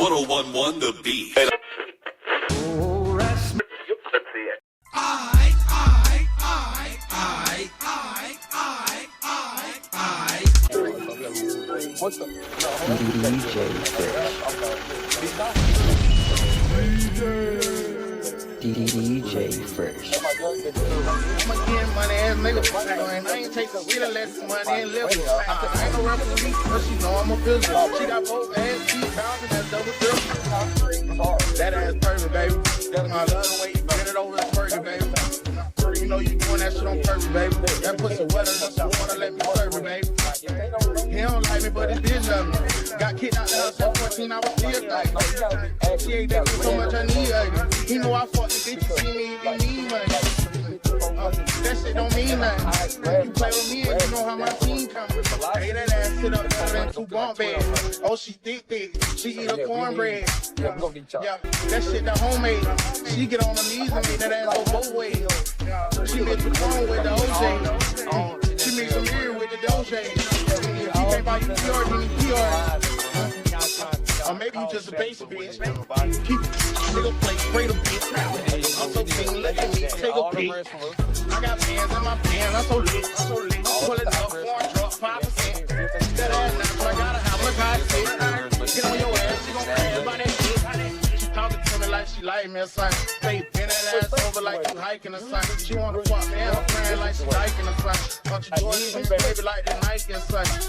1011 The Beat. What's the DJ Fresh. I'm a getting money ass nigga. I ain't take a real less money and live. I ain't no referee, but she know I'm a physical. She got both ass feet bound and that double dribble. That ass perfect, baby. I love the way you get it over the perfect, baby. You know you doing that shit on purpose, baby. That pussy wetter than some water, let me serve it, baby. He don't like me, but his bitch love me. Got kicked out the house at 14, I was still like she ain't that so much I need her. He know I fuck the bitch, you see me, he need money. That shit don't mean nothing. You play with me and you know how my team coming. Hey, that ass sit up there in 2 bunk beds. Oh, she thick. She eat a cornbread. Yeah, that shit the homemade. She get on her knees and make that ass go both ways. She mix the corn with the OJ. She mix the mirror with the Doja. If you can't buy you pure, then you pure. Or maybe you just a basic bitch. Keep nigga play, spray the bitch. I'm so clean, look at me, take a pic. I got pants in my pants, I'm so lit. Pull it up, 4 truck, 5%. That ass now, so I gotta have my guy say, get on your ass, she gon' crash by that shit. She talking to me like she like me or something. Baby, bend that ass over like you hiking or something. She wanna fuck me and her friend like she hiking or something. Bunch of Jordans, baby, like they Nike or something.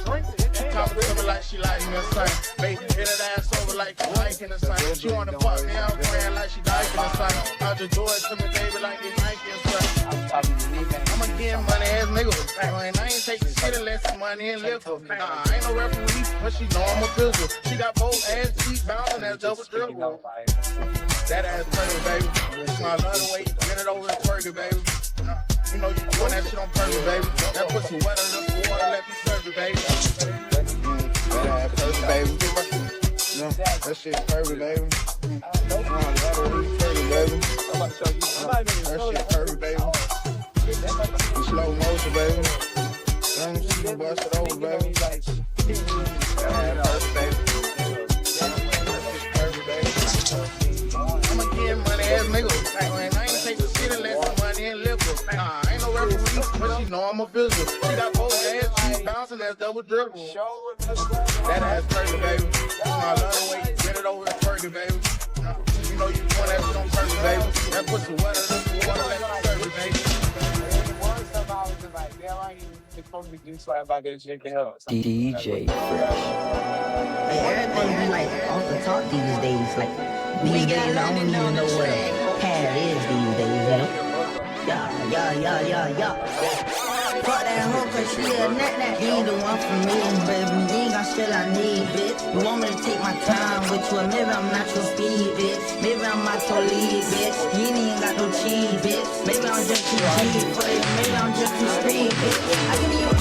She talking to me like she like me or something. Baby, bend that ass over like you hiking or something. She wanna fuck me and her friend like she hiking or something. Bunch of Jordans to me, baby, like they Nike or something. I'm a getting money ass nigga. I ain't taking shit unless it's money and liquor. Nah, I ain't no referee, but she know I'm a physical. She got both ass feet bound and that double dribble. That ass perfect, baby. I love the way you get it over the turkey, baby. You know you doing that shit on purpose, baby. That pussy wetter than the water, let me serve it, baby. That ass perfect, baby. That shit's perfect, baby. I love the way you turkey, baby. That shit perfect, baby. In slow motion, baby. She gon' bust it over, baby. That perfect, baby. I'm a getting money ass nigga. I ain't taking shit unless it's money and liquor. Nah, I ain't no referee, but she know I'm a physical. She got both ass feet bouncing, that's double dribble. That ass perfect, baby. I love the way you get it over the turkey, baby. You know you doing that shit on purpose, baby. That pussy wetter than the water, let me serve it, baby. DJ Fresh. Everything like off the top these days. Like these days, I don't even know what a pad is these days, you know? Yeah. Fuck that hoe, cause she a nut that ain't the one for me. Baby, you ain't got shit I need, bitch. You want me to take my time with you, or maybe I'm not your speed, bitch. Maybe I'm not your lead, bitch. You ain't even got no cheese, bitch. Maybe I'm just too cheap for you. Maybe I'm just too street, bitch. I can even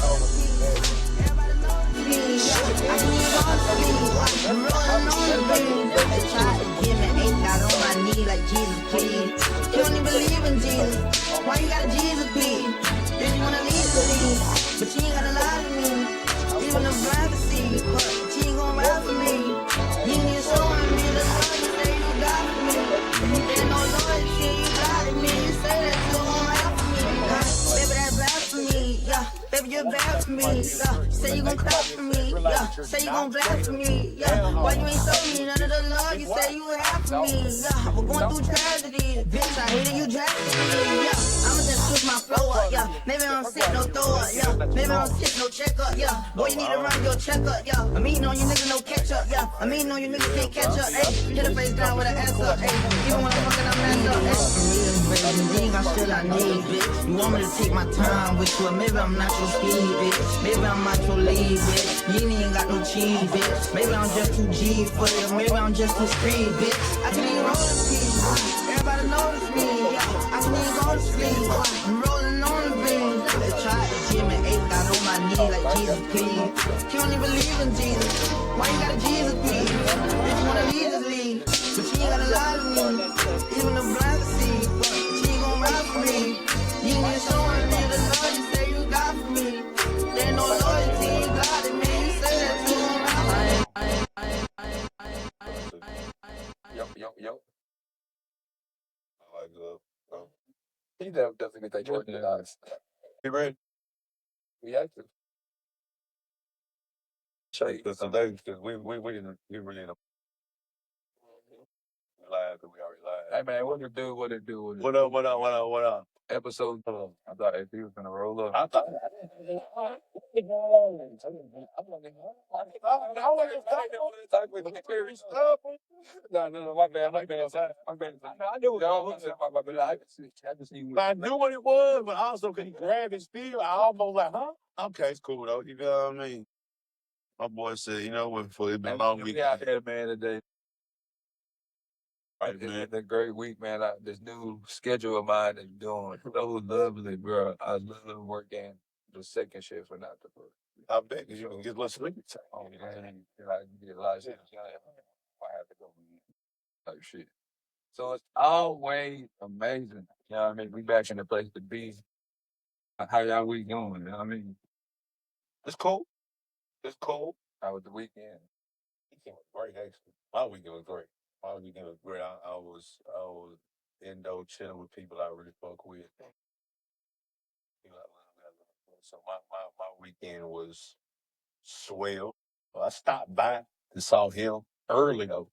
I can even go to sleep. I'm rolling on the beat. They try to give me 8, got on my knee like Jesus, please. You don't even believe in Jesus. Why you got a Jesus, please? Then you wanna leave the scene, but you ain't gotta lie to me. Even the privacy, but she ain't gon' ride for me. You ain't even showing me the love you say you got for me. There's no loyalty, you got to me. You say that you gon' ride for me. Baby, that's blasphemy, yeah. Baby, you're bad for me, yeah. Say you gon' clap for me, yeah. Say you gon' blast for me, yeah. Why you ain't show me none of the love you say you would have for me, yeah. We're going through tragedy, bitch. I hated you drastically, yeah. I'ma just switch my flow up, yeah. Maybe I don't sit no throw up, yeah. Maybe I don't sit no check up, yeah. Boy, you need to run your checkup, yeah. I'm eating on you niggas, no catch up, yeah. I'm eating on you niggas, can't catch up, ayy. Hit a face down with an ass up, ayy. Even when I'm fucking, I'm messed up, ayy. Baby, you ain't got shit I need, bitch. You want me to take my time with you, or maybe I'm not your speed, bitch. Maybe I'm not your lead, bitch. You ain't even got no cheese, bitch. Maybe I'm just too G for you, maybe I'm just too street, bitch. I can even roll the piece, everybody notice me, yeah. I can even go to sleep, I'm rolling on the beam. They try to give me 8, got on my knee like Jesus, please. You don't even believe in Jesus. Why you got a Jesus, please? If you wanna leave, just leave. But you ain't gotta lie to me. Even the blind see, but she ain't gon' ride for me. You ain't even showing me the love you say you got for me. There's no loyalty, you got it, man. You say that you gon' ride for me. He definitely think they organized. You ready? We have to. Because today, because we really in a live, we already live. Hey man, what it do? What it do? What up? Episode 12. I thought if he was gonna roll up. I thought. No, my bad. I knew what y'all was. My bad. I just knew. I knew what it was, but also could he grab his feel? I almost like, huh? Okay, it's cool though. You know what I mean? My boy said, you know what? For it been a long week out here, man. Today. Right, man. It's a great week, man. This new schedule of mine is doing so lovely, bro. I love working the second shift but not the first. I bet because you can get less sleep time. Oh, man. You get a lot of shit. I have to go type shit. So it's always amazing. You know what I mean? We back in the place to be. How y'all week going? You know what I mean? It's cool. It's cool. How was the weekend? Weekend was great, actually. My weekend was great. My weekend was great. I was indoor chilling with people I really fuck with. So my weekend was swell. I stopped by and saw him early though.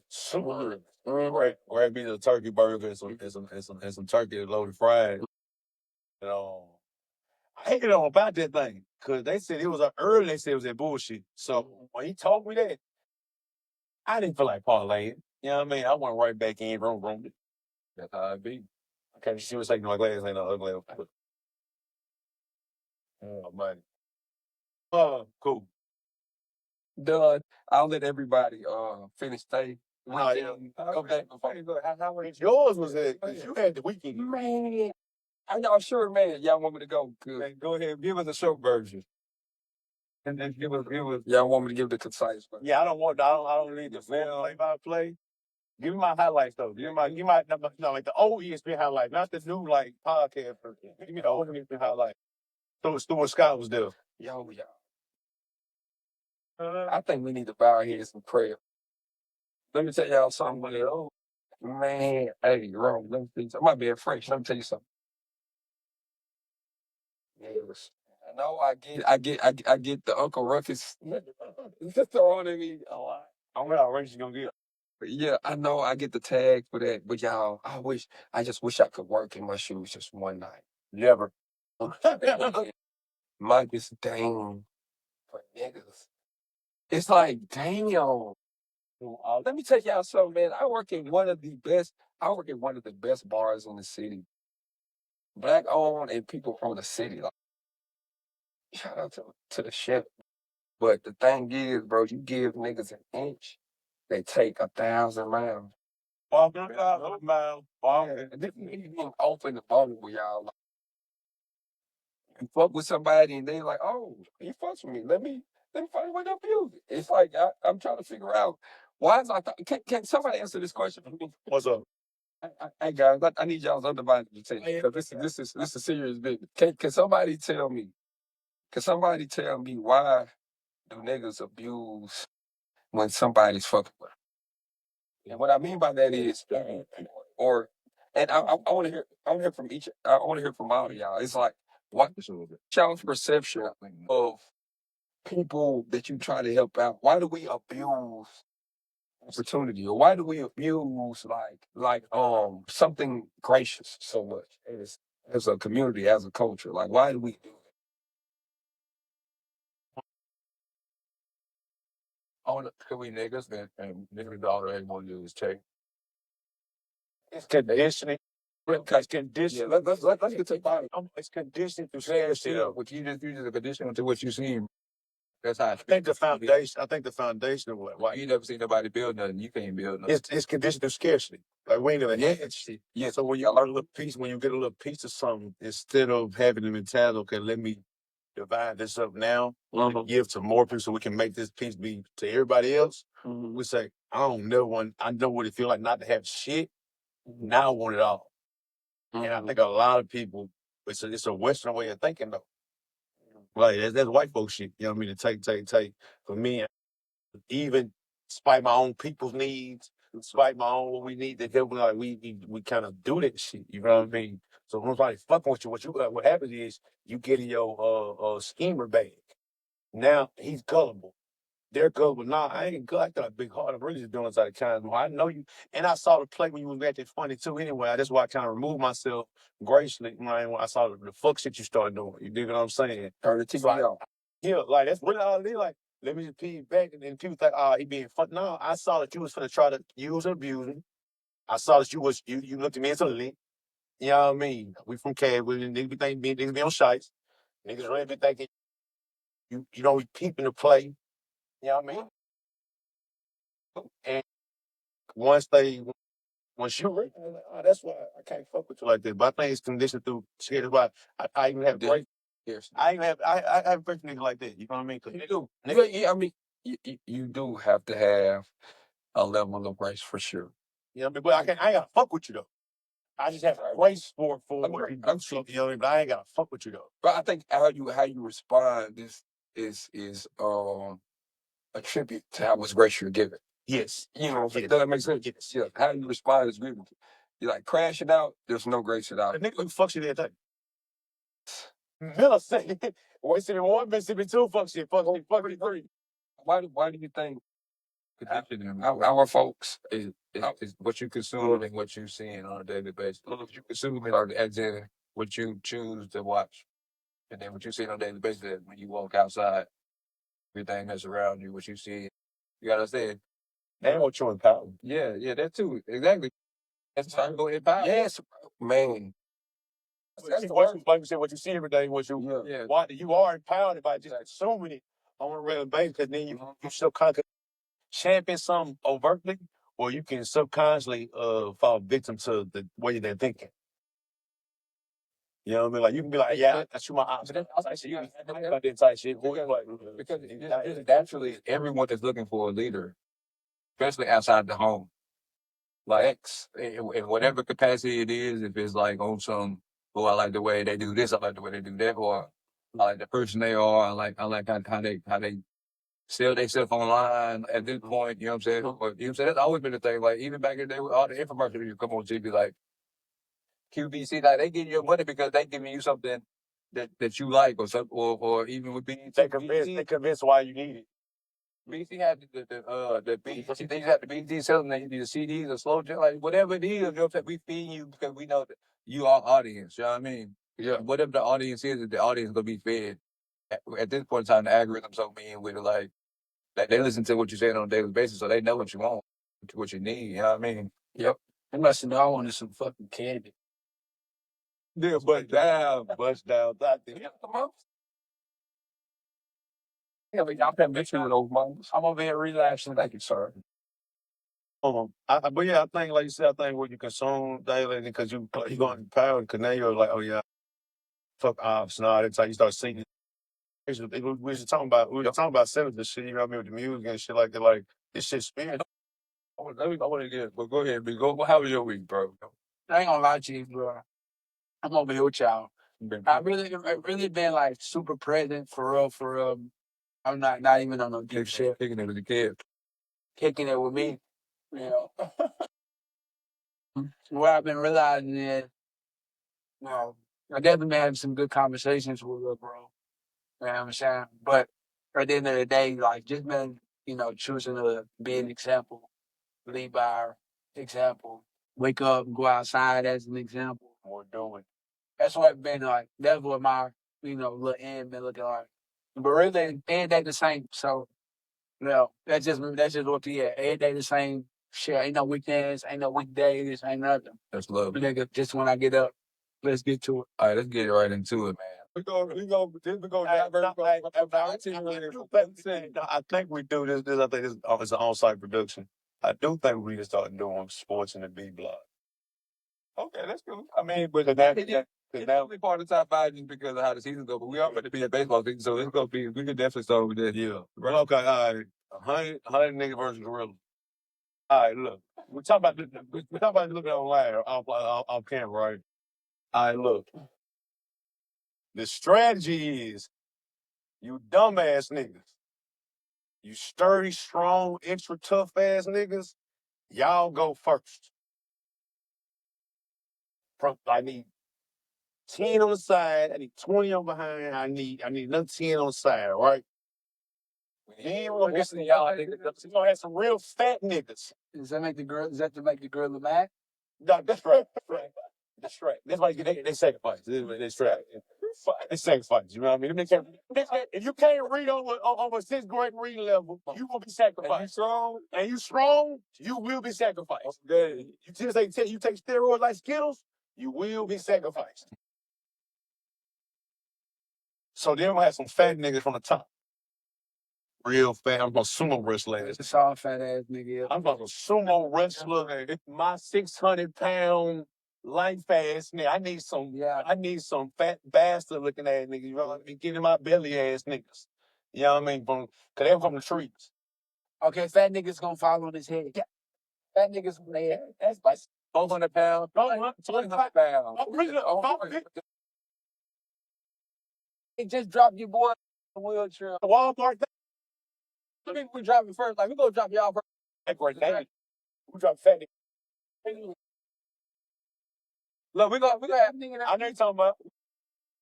Super early. Grabbed me a turkey burger and some turkey loaded fries. You know, I hated on about that thing because they said it was early. They said it was that bullshit. So when he told me that, I didn't feel like parlaying. You know what I mean? I went right back in, room. That's how it be. Okay, she was like, no, my glass ain't no ugly. Oh, man. Cool. Done. I'll let everybody finish stay. Okay. Yours was it? You had the weekend. Man. Are y'all sure, man? Y'all want me to go? Good. Man, go ahead. Give us a short version. And then give us. Y'all want me to give the concise version? Yeah, I don't need the play-by-play. Give me my highlights though. Give me like the old ESPN highlights, not the new like podcast version. Give me the old ESPN highlights. So Stuart Scott was there. Yo. I think we need to bow our heads in prayer. Let me tell y'all something. Man, hey, wrong. Let me tell you something. I might be French. Let me tell you something. Yes. I know I get the Uncle Ruckus throwing at me a lot. I don't know how rich you gonna get. But yeah, I know I get the tag for that. But y'all, I just wish I could work in my shoes just one night. Never. My disdain for niggas. It's like, damn. Let me tell y'all something, man. I work in one of the best bars in the city. Black owned and people from the city. Like, shout out to the chef. But the thing is, bro, you give niggas an inch, they take 1,000 miles. Walking 1,000 miles. This nigga open the phone with y'all. Like, you fuck with somebody and they like, oh, he fucks with me. Let me find a way to abuse it. It's like I'm trying to figure out why is can somebody answer this question for me? What's up? Hey guys, I need y'all's undivided attention because this is serious business. Can somebody tell me? Can somebody tell me why do niggas abuse when somebody's fucking with them? And what I mean by that is, and I want to hear from each. I want to hear from all of y'all. It's like what y'all's perception of people that you try to help out. Why do we abuse opportunity, or why do we abuse something gracious so much as a community, as a culture? Like, why do we do that? Could we niggas and niggas all they want to do is take. It's conditioning. It's conditioning. Yeah, let's get to body. It's conditioning to scarcity. What you just a conditioning to what you see. That's how I think the foundation. I think the foundation of why you never see nobody build nothing, you can't build nothing. It's conditioned to scarcity. Like we ain't never had shit. Yeah. So when you learn a little piece, when you get a little piece of something, instead of having the mentality, okay, let me divide this up now, give to more people so we can make this piece be to everybody else. We say, I know what it feels like not to have shit. Now I want it all. And I think a lot of people, it's a Western way of thinking though. Like that's white folks shit. You know what I mean? To take. For me, even despite my own people's needs, despite my own what we need to help, like we kind of do that shit. You know what I mean? So when somebody fucking with you, what happens is you get in your schemer bag. Now he's gullible. They're gullible. Nah, I ain't good. I got a big heart. I'm really just doing this out of kindness. I know you, and I saw the play when you was acting funny too. Anyway, that's why I kind of removed myself graciously when I saw the fuck shit you started doing. You dig what I'm saying? Turn the TV So off. yeah, like that's really all it is. Like, let me just pee back, and then people think, he being fun. No, I saw that you was finna try to use and abuse me. I saw that you looked at me as a link. You know what I mean? We from Cab, niggas be thinking niggas be on shites. Niggas really be thinking you don't be peeping the play. You know what I mean? And once you realize, like, that's why I can't fuck with you like that. But I think it's conditioned through shit. That's why I even have great. Yes. I have great niggas like that. You know what I mean? You do. I mean, you do have to have a level of grace for sure. You know what I mean? But I ain't gotta fuck with you though. I just have grace for what you do. You know what I mean? But I ain't gotta fuck with you though. But I think how you respond is a tribute to how much grace you're given. Yes. You know, does that make sense? Yes. Yeah. How you respond is good. You're like crashing out, there's no grace at all. The nigga who fucks you that day. Miller said, Mississippi 1, Mississippi 2, fuck shit, fuck 3. Why do you think our folks is what you consume and what you seeing on a daily basis? If you consume it as in what you choose to watch, and then what you see on a daily basis when you walk outside, everything that's around you, what you see, you gotta understand. And what you empower. Yeah, that too. Exactly. That's how you go empower. Yes, man. That's like you said, what you see every day, what you are empowered by just consuming it on a regular basis, because then you subconsciously champion something overtly, or you can subconsciously fall victim to the way they're thinking. You know what I mean? Like you can be like, yeah, that's my option. You about that type shit. Because naturally, everyone is looking for a leader, especially outside the home. Like in whatever capacity it is, if it's like on some, I like the way they do this, I like the way they do that, or I like the person they are, I like how they sell themselves online at this point, you know what I'm saying? But, you know what I'm saying? That's always been the thing. Like even back in the day with all the infomercials you come on TV, like QVC, like they give you money because they giving you something that you like, or something, or even with BET. They convince why you need it. BET had the BET. They had the BET selling the CDs or slow jam, like whatever it is. You know what I'm saying? We feed you because we know that you are audience. You know what I mean? Yeah. Whatever the audience is, the audience gonna be fed. At this point in time, the algorithm's so mean with it, like they listen to what you're saying on a daily basis, so they know what you want, what you need. You know what I mean? Yep. They must have known I wanted some fucking candy. Yeah, bust down. Yeah, but y'all can mix with those moments. I'm over here relaxing. Thank you, sir. But yeah, I think, like you said, I think what you consume daily, because you're going to power, because now you're like, oh yeah, fuck ops. No, that's how you start singing. We were talking about selling this shit, you know what I mean, with the music and shit like that. Like, this shit's spiritual. I want to get, but go ahead, B. Go. How was your week, bro? I ain't gonna lie to you, bro. I'm over here with y'all. I've really been like super present for real. I'm not even on no deep shit. Kicking it with the kid. Kicking it with me, you know. What I've been realizing is, you know, I definitely been having some good conversations with her, bro. You know what I'm saying? But at the end of the day, like, just been, choosing to be an example, lead by our example, wake up and go outside as an example. More doing. That's what I've been like. That's what my, little end been looking like. But really, every day the same. So, that's just what we at. Every day the same shit. Ain't no weekends, ain't no weekdays, ain't nothing. That's love. Nigga, just when I get up, let's get to it. All right, let's get right into it, man. I think we do this. I think this is an on-site production. I do think we need to start doing sports in the B block. Okay, that's cool. I mean, but it's definitely part of the top 5 just because of how the season go. But we are going to be a baseball season, so it's going to be. We could definitely start with that. Yeah. Well, okay. All right. 100 nigga versus gorilla. All right. Look, we talk about looking online off camera, right? All right. Look. The strategy is, you dumbass niggas, you sturdy, strong, extra tough ass niggas, y'all go first. I need 10 on the side. I need 20 on behind. I need another 10 on the side, right? Then we're gonna get some y'all niggas. We're gonna have some real fat niggas. Does that make the girl? Is that to make the gorilla mad? No, that's right. That's right. That's why they sacrifice. They sacrifice. You know what I mean? If you can't read on a 6th grade reading level, you will be sacrificed. And you strong, you will be sacrificed. You take steroids like Skittles, you will be sacrificed. So then we're gonna have some fat niggas from the top. Real fat. I'm about sumo wrestler. It's a soft fat ass nigga. I'm about a sumo wrestler. My 600-pound life ass nigga. I need some fat bastard looking ass niggas. You know what I mean? Getting my belly ass niggas. You know what I mean? Cause they're from the trees. Okay, fat niggas gonna fall on his head. Yeah. Fat niggas on their head. That's like 400 pounds. 200 pounds. He just dropped your boy in the wheelchair. Walmart. I think we drop it first. Like, we gonna drop y'all first. We drop fat niggas. Look, we gonna have nigga. I know you're talking about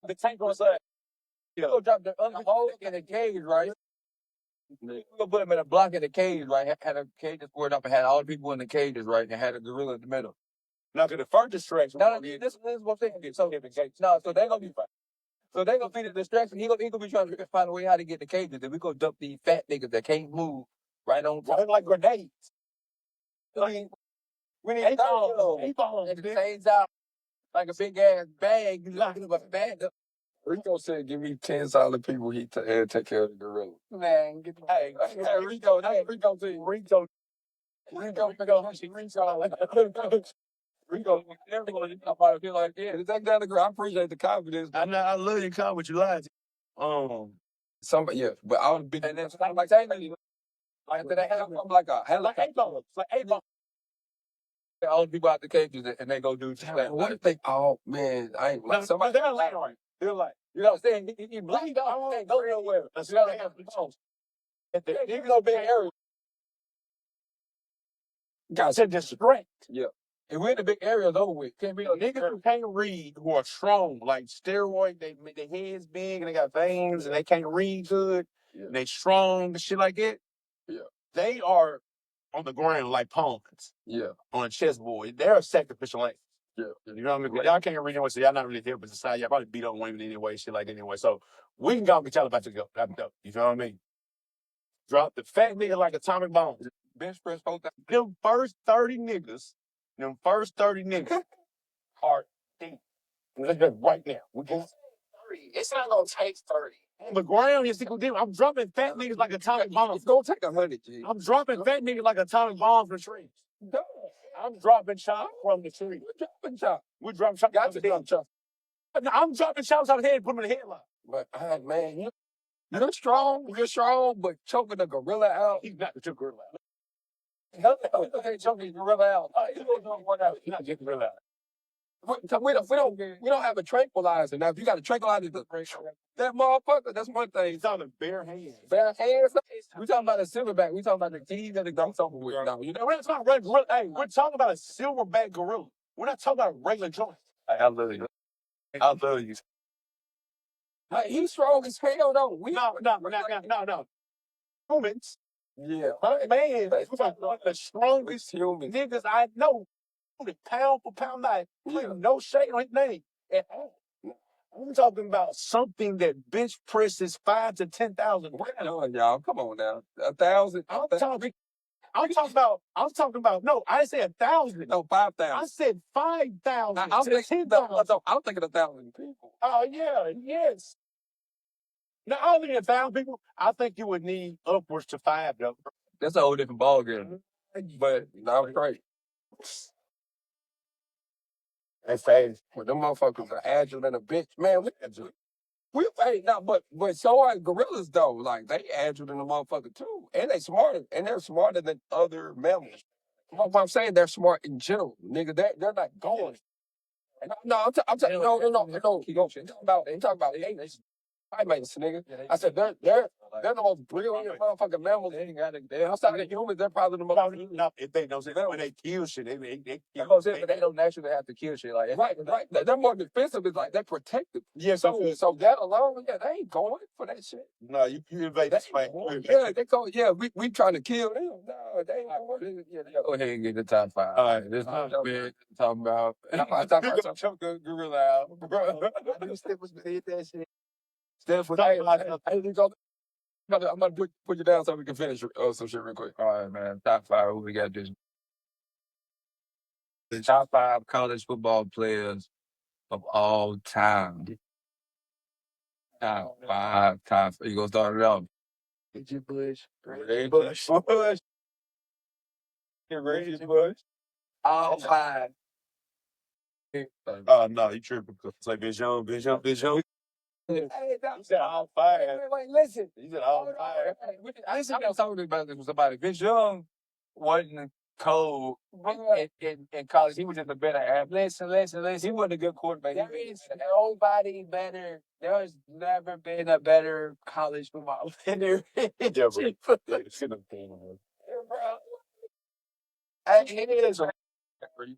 the tank on the side. We gonna drop the other hole in the cage, right? We gonna put him in a block in the cage, right? Had a cage squared up and had all the people in the cages, right? And had a gorilla in the middle. Now, to the first distraction. No, this is what I'm saying. So they gonna be fine. So they gonna be the distraction. He gonna be trying to find a way how to get the cages. Then we gonna dump these fat niggas that can't move right on top. Like grenades. We need 8 balls at the same time. Like a big ass bag. You looking up a bag. Rico said, "Give me 10 solid people. He take care of the gorilla." Man, get the Rico said, Rico, everyone about to be like, yeah, take down the gorilla. I appreciate the confidence. I love your comment. You lied. Somebody, yeah, but I would be, and then like saying like they have like a helicopter. Like 8 balls. All the people out the cages and they go do What if they all, man, I ain't like somebody. They're like, you know what I'm saying? He bleed out, can't go nowhere. That's You gotta have the bones. Even though big area. Guys, they're distract. Yeah. If we're in the big areas over with, can't be no Niggas who can't read, who are strong, like steroid, their heads big and they got veins and they can't read good, and they strong and shit like that. Yeah. They are on the ground like pawns. Yeah. On a chessboard. They're a sacrificial lamb. Yeah. You know what I mean? Y'all can't read anyway, so y'all not really there, but society, y'all probably beat up women anyway, shit like that anyway. So we can go and tell about to go. You know what I mean? Drop the fat nigga like atomic bombs. bench press 4,000. Them first 30 niggas are deep. Let's do it right now. We can. It's not gonna take 30. On the ground, you see, I'm dropping fat niggas like atomic bombs. It's gonna take 100, G. I'm dropping fat niggas like atomic bombs from the trees. I'm dropping chop from the tree. We're dropping chop. We're dropping chop. Got to drop chop. I'm dropping chops out of the head and put them in the headlock. But man, you're strong, but choking the gorilla out. He's not the gorilla out. No, choking the gorilla out. He's not getting gorilla out. We don't have a tranquilizer. Now, if you got a tranquilizer, that motherfucker, that's one thing. He's talking bare hands. Bare hands? We talking about a silverback. We talking about the keys that the dump's over with. No, you know, we're not talking about gorilla. Hey, we're talking about a silverback gorilla. We're not talking about a regular joint. I love you. I love you. He's strong as hell, though. No. Humans. Yeah. Man, we're one of the strongest humans niggas I know. Pound for pound, no shade on his name at all. I'm talking about something that bench presses 5,000 to 10,000. Y'all, come on now, 1,000. I'm talking about. No, I didn't say 1,000. No, 5,000. I said 5,000. I'm thinking 1,000 people. Oh yeah, yes. Now, I don't think 1,000 people. I think you would need upwards to 5 though. That's a whole different ballgame. But no, I'm great. That's fast. But them motherfuckers are agile than a bitch. Man, but so are gorillas though. Like they agile than a motherfucker too. And they're smarter than other mammals. What I'm saying, they're smart in general. Nigga, they're not going. No, I'm talking about primates, nigga. I said they're They're the most brilliant motherfucking mammals. Outside of humans, they're probably the most. If they know, when they kill shit, they But they don't naturally have to kill shit. Like right. They're more defensive. It's like they're protective. Yeah, So that alone, yeah, they ain't going for that shit. No, you invade this fight. Yeah, they go. Yeah, we trying to kill them. No, they ain't going. Yeah, go ahead and get the top 5. All right, this is talking about. Choke the gorilla out, bro. I knew Steph was gonna hit that shit. Steph was. Hey, I'm gonna put you down so we can finish some shit real quick. All right, man. Top 5. Who we got this? The top 5 college football players of all time. Top 5. You gonna start it off? Reggie Bush. Reggie Bush. Reggie Bush. All 5. No, you tripping. It's like Vince Young. Hey, you said all 5. Wait, listen. You said all 5. I was talking about this with somebody. Vince Young wasn't cold in college. He was just a better athlete. Listen. He wasn't a good quarterback. There is nobody better. There's never been a better college football player.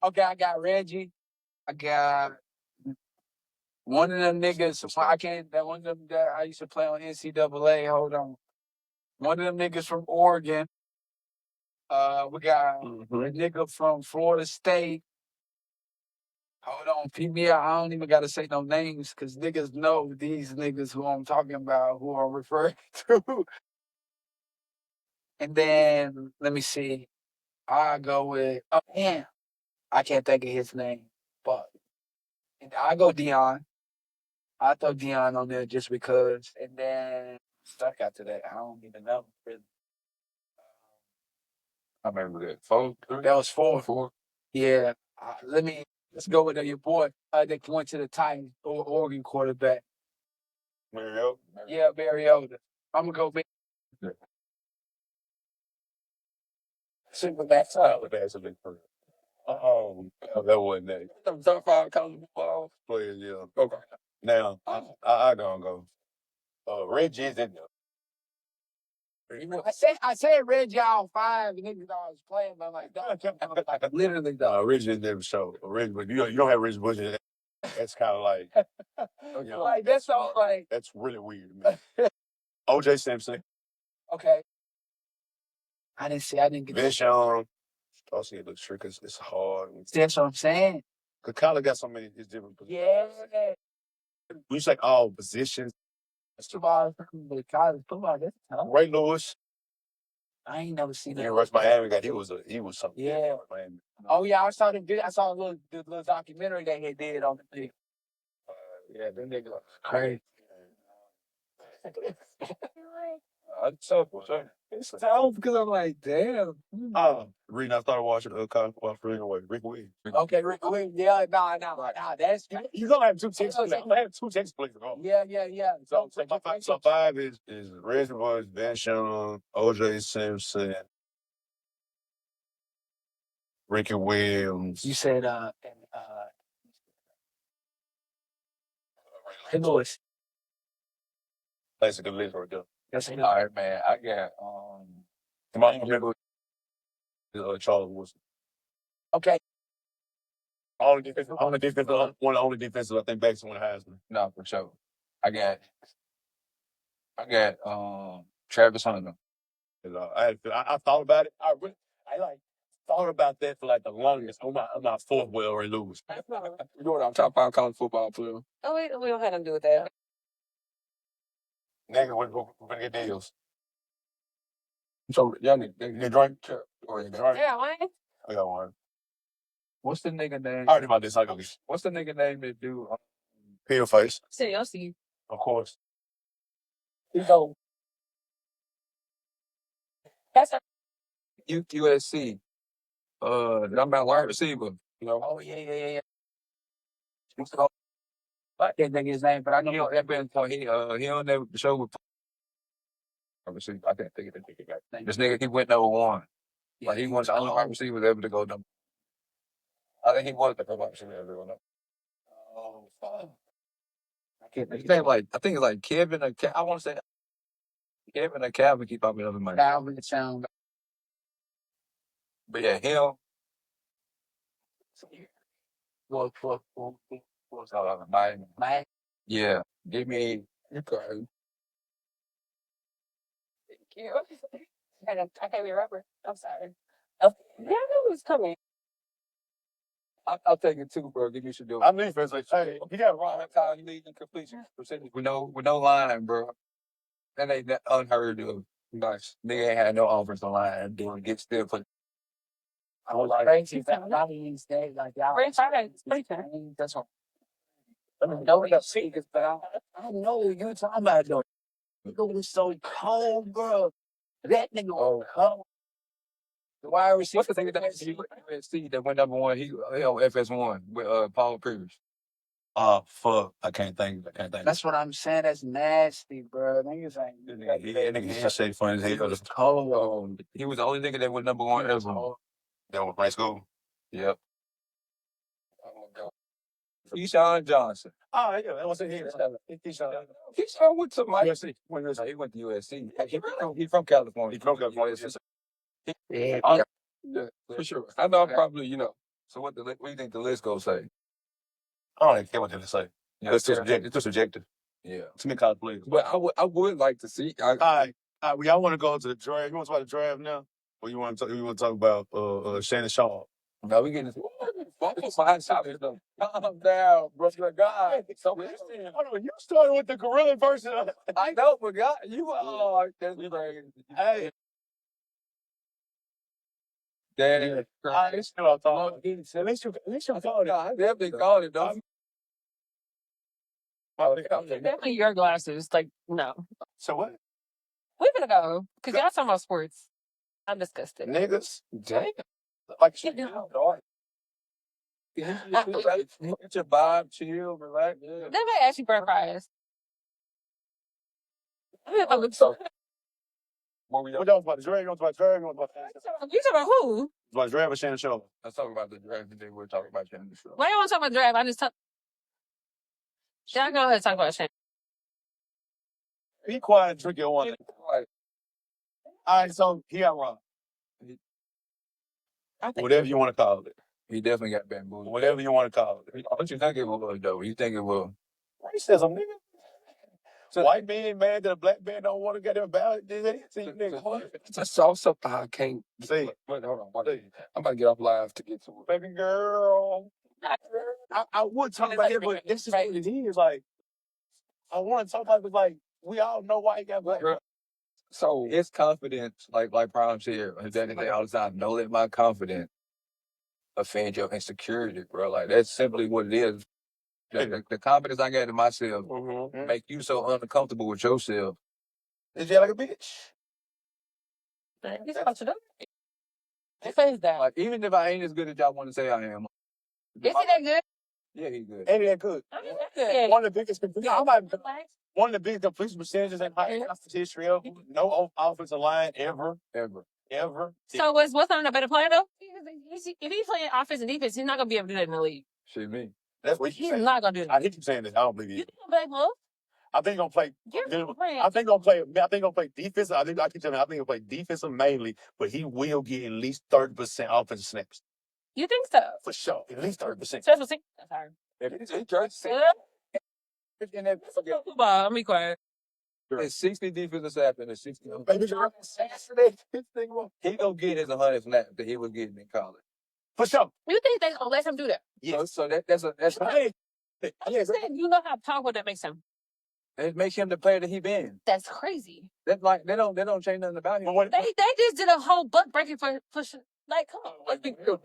Okay, I got Reggie. I got one of them niggas. That one of them that I used to play on NCAA. Hold on. One of them niggas from Oregon. We got a nigga from Florida State. Hold on, PBI. I don't even gotta say no names because niggas know these niggas who I'm talking about, who I'm referring to. And then let me see. I go with I can't think of his name, but I go Dion. I throw Dion on there just because, and then stuck after that. I don't even know. Really. I remember that. 4? That was 4. 4. Yeah. Let's go with your boy. They went to the Titans, Oregon quarterback. Mariota? Yeah, Mariota. I'm gonna go big. Superman. That's a big person. That wasn't that. Top 5 college football players, yeah. Okay. Now, I gonna go. Reggie's in there. I said Reggie all 5 niggas I was playing, but I'm like, literally though. Reggie never showed. Reggie, but you don't have Reggie Bush. That's kind of like, like that's all like. That's really weird, man. O.J. Simpson. Okay. I didn't get Vince Young. I see it looks tricky. It's hard. That's what I'm saying. Cause college got so many different positions. Yeah. When you say all positions. College football, that's tough. Ray Lewis. I ain't never seen that. Yeah, Rush Miami guy. He was something. Yeah. Oh yeah, I saw a little documentary they did on the thing. Yeah, them niggas are Crazy. It's tough. It's tough because I'm like, damn. Reason I started watching college football for anyway, Rick Williams. Okay, Rick Williams. Yeah, nah, that's You gonna have 2 Texas players. I'm gonna have 2 Texas players. Yeah. So 5 is Reggie Bush, Vince Young, O.J. Simpson, Ricky Williams. You said Ray Lewis. That's a good list right there. That's All right, man. I got Charles Wilson. Okay. Only defensive. One of the only defensive I think backs to win Heisman. No, for sure. I got Travis Hunter. I thought about it. I thought about that for like the longest. I'm not 4th well or lose. You know what? I'm top 5 college football player. Oh, we don't have nothing to do with that. Nigga, we're get deals. So y'all need You drink? Yeah, Wayne. I got one. what's the nigga name? I already about this. I go. What's the nigga name that do Peter Face, Seriously. of course. You go. That's a USC? I'm about wide receiver. You know? Oh yeah. I can't think of his name, but I know He on that show with. Obviously, I can't think of the nigga guy. This nigga, he went number 1. Like he was the only wide receiver ever to go number. I think he was the wide receiver ever to go number. Oh fuck. I can't think His name I think it's like Kevin or I want to say Kevin and Calvin keep popping up in my Calvin sound. But yeah, him. What? What's all Mike? Yeah. Give me. You go. Thank you. I can't be a rapper. I'm sorry. Oh, yeah, I knew it was coming. I'll take it too, bro. Give me some do. I'm leaving first. Like, hey, he got wrong. That's how you lead in completion percentage with no line, bro. That ain't that unheard of. Nice. Nigga ain't had no offensive line. Doing get still for. I was like, crazy. That not these days, like y'all. Ray Friday, it's pretty good. That's what. I don't know the speakers, but I know what you're talking about though. Nigga was so cold, bro. That nigga was cold. The wide receiver. What's the thing that USC that went number one? He FS1 with Paul Pierce. Fuck. I can't think. That's what I'm saying. That's nasty, bro. Niggas ain't. Nigga handshake funny as He hell. was cold. He was the only nigga that went number one ever. That was high school. Yep. Keyshawn Johnson. Oh yeah, that was it here. Keyshawn went to Mike. USC. He went to USC. He from California. He from California. Yeah. Yeah, for sure. I know. I'm probably, So what do you think the list gonna say? I don't even care what they say. Yeah, It's too subjective. It's too subjective. Yeah. Too many college players. But I would like to see. All right. We all want to go to the draft. You want to talk about the draft now? Or you want to talk about Shannon Sharp? No, we getting calm down, bro. God. So Hold on, you started with the gorilla version. I know, but God, you are. That's crazy. Hey. Daddy. I least you know I thought. At least you called it. I definitely called it, though. Definitely your glasses. Like, no. So what? We're gonna go. Because y'all talking about sports. I'm disgusted. Niggas. Damn. Like shit. Get your vibe, chill, relax. Yeah. They might ask you for a prize. So, what y'all about the draft? You want to talk about draft? You want to talk about You talking about who? about draft or Shannon Sharp? let's talk about the draft today. We're talking about Shannon Sharp. Why you want to talk about draft? I just talk. Y'all go ahead and talk about Shane. Be quiet and trick your one. All right, so he got wrong. Whatever you want to call it. He definitely got bamboozled. Whatever you want to call it. What you think it was, though? You think it was? Racism, nigga. So white man mad that a black man don't want to get their ballot. I saw something I can't See, Wait, hold on. I'm about to get off live to get to it. baby girl. I would talk about it, but this is what it is. Like, I want to talk about it, but like, we all know why he got black. So his confidence, like Prime said, that all the time, don't let my confidence offend your insecurity, bro. Like, that's simply what it is. The confidence I got in myself make you so uncomfortable with yourself. Is you like a bitch? He's about to do it. He says that. Like, even if I ain't as good as y'all want to say I am. Is he that good? Yeah, he good. Ain't that good? Yeah. One of the biggest one of the biggest completion percentages in high history ever. No offensive line ever. So what's on a better player though? If he's playing offense and defense, he's not gonna be able to do that in the league. Shit, me. That's what He's saying. not gonna do that. I hate you saying that. I don't believe You you. think he'll play both? I think he's gonna play. I think he'll play defensive. I keep telling you, I think he'll play defensive mainly, but he will get at least 30% offensive snaps. You think so? For sure. At least 30%. Special team. Sorry. He tries to say Football. I'm be quiet. it's 60 defensive snaps and 60. Baby girl, He gonna get his 100 snaps that he was getting in college. for sure. You think they gonna let him do that? Yes. So that's Hey. You said you know how powerful that makes him. it makes him the player that he been. That's crazy. That's like they don't change nothing about him. But what, They just did a whole butt breaking for like come on. Let's be real.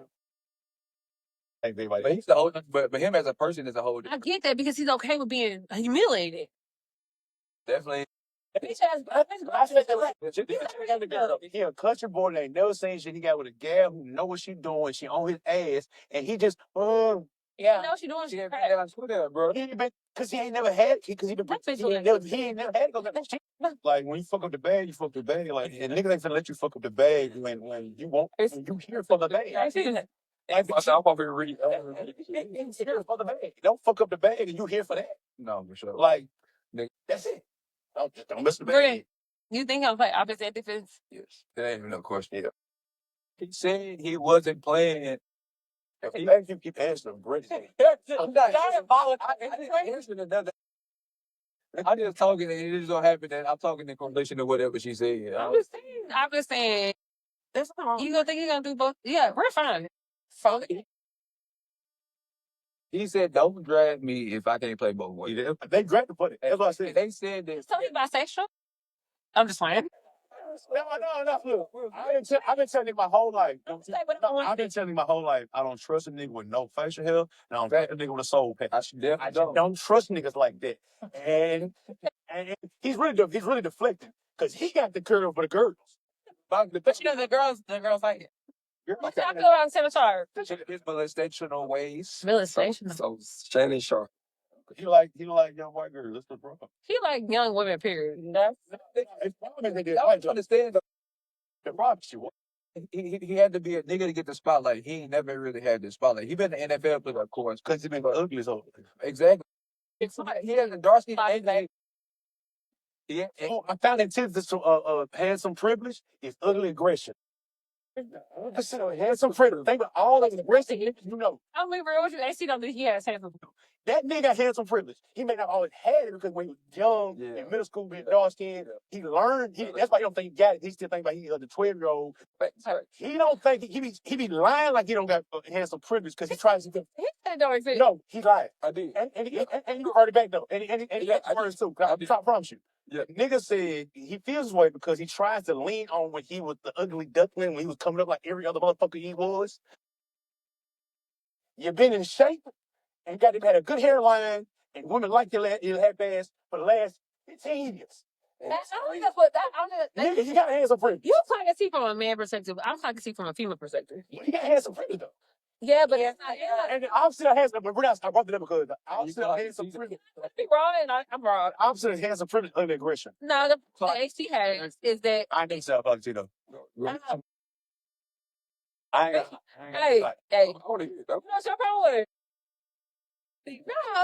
hey, baby, But he's the whole. But him as a person is a whole. I get that because he's okay with being humiliated. Definitely. He a country boy that ain't never seen shit. He got with a gal who know what she doing. She on his ass, and he just Yeah. You know what she doing? She She ain't crazy. been on Twitter, bro. he ain't been because he ain't never had because he been That bitch he ain't never had to go get that shit. Like when you fuck up the bag, you fuck the bag. Like and niggas ain't finna let you fuck up the bag when you want when you here for the bag. I see that. I'm over here reading. Here for the bag. Don't fuck up the bag and you here for that. No, for sure. Like Nigga. that's it. Don't miss the bag. Brilliant. You think he'll play opposite defense? Yes. There ain't no question. Yeah. He said he wasn't playing. If you keep answering, Brett. I'm not answering another. I'm just talking, and it just don't happen that I'm talking in combination to whatever she said. I'm just saying. That's not. You gonna think he's gonna do both? Yeah, we're fine. Fine. He said, "Don't drag me if I can't play both ways." They drafted for it. That's what I said. They said that. So he's bisexual. I'm just playing. No. Look, I've been telling you my whole life. I've been telling you my whole life. I don't trust a nigga with no facial hair, and I don't trust a nigga with a soul patch. I just don't trust niggas like that. And he's really deflecting because he got the curve for the girls. But you know the girls like it. What y'all feel about Senator? His molestational ways. Molestation. So Shannon Sharp. He like young white girls. That's the problem. He like young women. Period. I don't understand. The problem she was. He had to be a nigga to get the spotlight. He ain't never really had the spotlight. He been in the NFL player, of course, because he been ugly so. Exactly. He has a dark skin. Yeah. I found antithesis to handsome privilege is ugly aggression. Handsome privilege. Think about all the aggression you know. I'm being real with you. AC don't think he has handsome. That nigga had some privilege. He may not always had it because when he was young, in middle school, being dark skinned, he learned. That's why he don't think he got it. He still think about he the 12-year-old. He don't think he be lying like he don't got handsome privilege because he tries to. No, he lied. I did. And you heard it back though. And he got words too. I promise you. Yeah. Nigga said he feels this way because he tries to lean on when he was the ugly duckling when he was coming up like every other motherfucker he was. You've been in shape. And had a good hairline, and women like your head ass for the last 15 years. Nigga, you got handsome privilege. You trying to see from a man perspective. I'm trying to see from a female perspective. You got handsome privilege though. Yeah, but it's not. Yeah. And the opposite of handsome, but I brought it up because the opposite of handsome privilege. Be wrong, and I'm wrong. The opposite of handsome privilege, ugly aggression. No, the AC has is that. I think so, Valentino. Hey, what's your problem with it? No,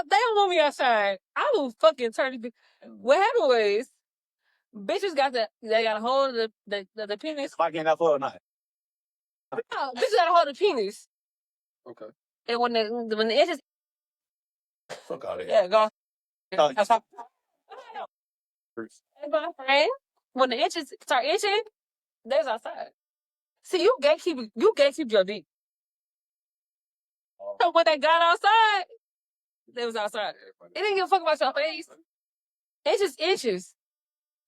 they don't want me outside. I will fucking turn it. What happened was, bitches got a hold of the penis. If I can't afford or not. No, bitches got a hold of the penis. Okay. And when the edges. Fuck all that. Yeah, go. That's my friend. When the itches start itching, there's outside. See, you gatekeep your dick. So when they got outside, they was outside. It didn't give a fuck about your face. It just itches.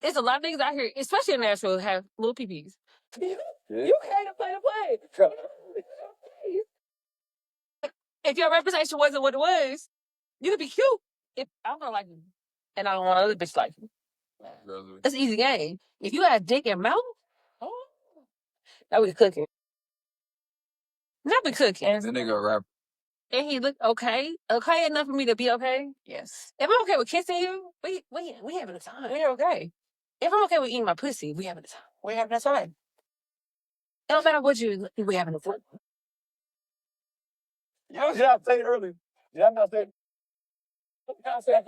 It's a lot of niggas out here, especially in Nashville, have little peepees. You can't play the play. If your representation wasn't what it was, you could be cute. If I don't like you, and I don't want another bitch like you. That's an easy game. If you had dick and mouth, that would be cooking. That would be cooking. The nigga a rapper. And he looked okay enough for me to be okay. Yes. If I'm okay with kissing you, we having a time. We're okay. If I'm okay with eating my pussy, we having a time. We're having a time. It don't matter what we having a time. You know, did I say it earlier? Did I not say it? I said,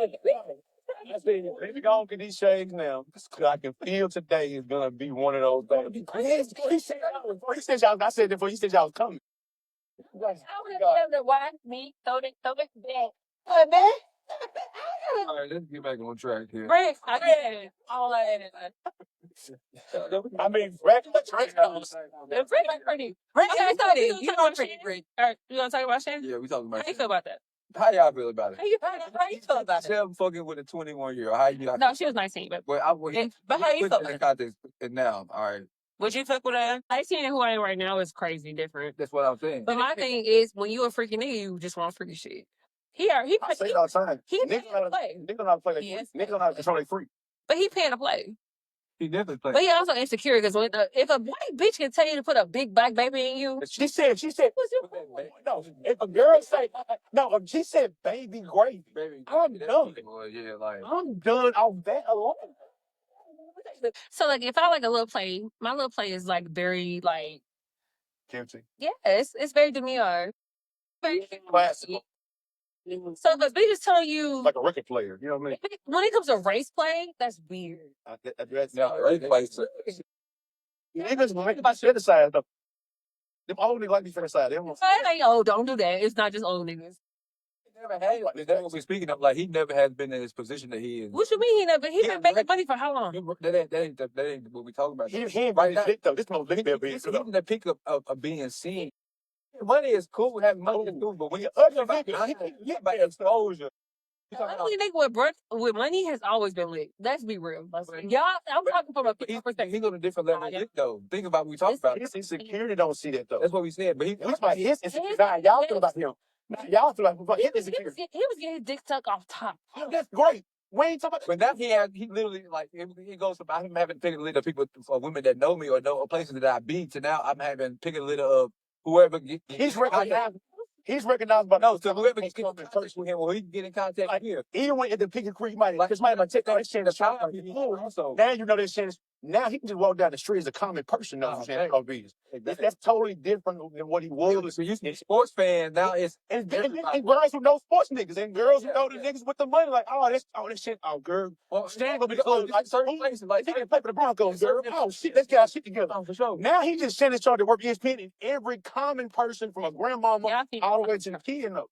let me go and get these shades now. Because I can feel today is going to be one of those days. Before he said y'all, I said that before he said y'all was coming. I would have to watch me throw it back. Man. All right, let's get back on track here. Rick, I did. All that anything. I mean, Rick, pretty. Rick, I thought it. You know pretty, Rick. All right, you want to talk about Shannon? Yeah, we talking about. How you feel about that? How y'all feel about it? How you feel about it? She's fucking with a 21-year-old. How you? No, she was 19, but. But how you feel about it? Context and now, all right. Would you fuck with a 19 who I am right now is crazy different. That's what I'm saying. But my thing is, when you a freaky nigga, you just want freaky shit. I say it all the time. Niggas know how to play. Niggas know how to play. Niggas know how to control their freak. But he paying to play. He definitely playing. But he also insecure because if a white bitch can tell you to put a big black baby in you, she said, no. If a girl say no, if she said baby gravy, I'm done. Yeah, like I'm done off that alone. So like if I like a little play, my little play is like very like Guilty. Yeah, it's very demure. Very classical. So if a bitch is telling you like a record player. You know what I mean? when it comes to race play, that's weird. Race play. Niggas about fantasize though. Them old niggas like to fantasize. They don't. Don't do that. It's not just old niggas. Never had. That's what we're speaking of. Like he never has been in this position that he is. What you mean he never? He been making money for how long? That ain't what we talking about. He ain't right now. Though. This most big He's in the peak of being seen. Money is cool. Having money is cool, but when you're ugly nigga, about exposure. The only nigga with money has always been lit. Let's be real. Y'all, I'm talking from a perspective. He's on a different level of lit, though. Think about what we talking about. His insecurity don't see that though. That's what we said. But he's about his insecurity. Y'all feel about him. Y'all feel like his insecurity. He was getting his dick sucked off top. Oh, that's great. We ain't talking about. But now he literally like he goes about him having pick a litter of people for women that know me or know places that I be to now I'm having pick a litter of whoever he's recognized. He's recognized by so whoever gets in touch with him or he can get in contact with him. Even when at the Pickett Creek, might take that shit to shop. Now you know that shit. Now he can just walk down the street as a common person. That's totally different than what he was. So you a sports fan now and guys who know sports niggas and girls who know the niggas with the money like this shit. Oh girl, well Stan gonna be close like certain places like he can play for the Broncos. Girl, oh shit, let's get our shit together. For sure. Now he just sending charge to work ESPN and every common person from a grandmama all the way to the kid know.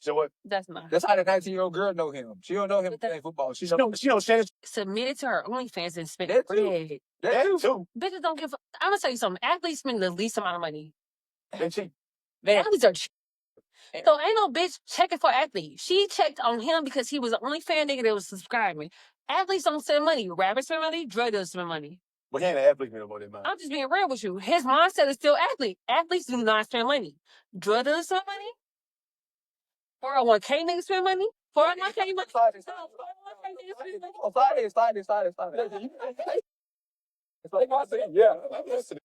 So what? That's not. That's how the 19-year-old girl know him. She don't know him playing football. She knows Shannon submitted to her OnlyFans and spent that bread. That too. Bitches don't give. I'm gonna tell you something. Athletes spend the least amount of money. They cheap. Athletes are cheap. So ain't no bitch checking for athletes. She checked on him because he was the only fan nigga that was subscribing. Athletes don't spend money. Rappers spend money. Drug dealers spend money. But he ain't an athlete anymore, that man. I'm just being real with you. His mindset is still athlete. Athletes do not spend money. Drug dealers spend money. 401k niggas spend money. 401k money. Slide it. It's like I said, yeah. I'm listening.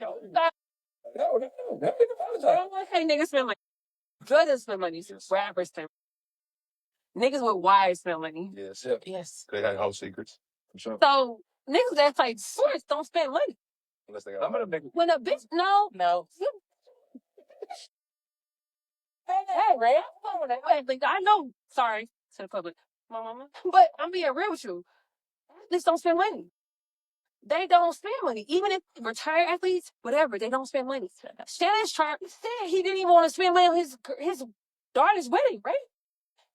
401k niggas spend money. Drug dealers spend money. Rappers spend money. Niggas with wives spend money. Yes. They got whole secrets. For sure. So niggas that play sports don't spend money. Unless they got when a bitch no. Hey, Ray, I know. Sorry to the public, my mama, but I'm being real with you. Athletes don't spend money. They don't spend money. Even if retired athletes, whatever, they don't spend money. Shannon Sharp said he didn't even want to spend money on his daughter's wedding, right?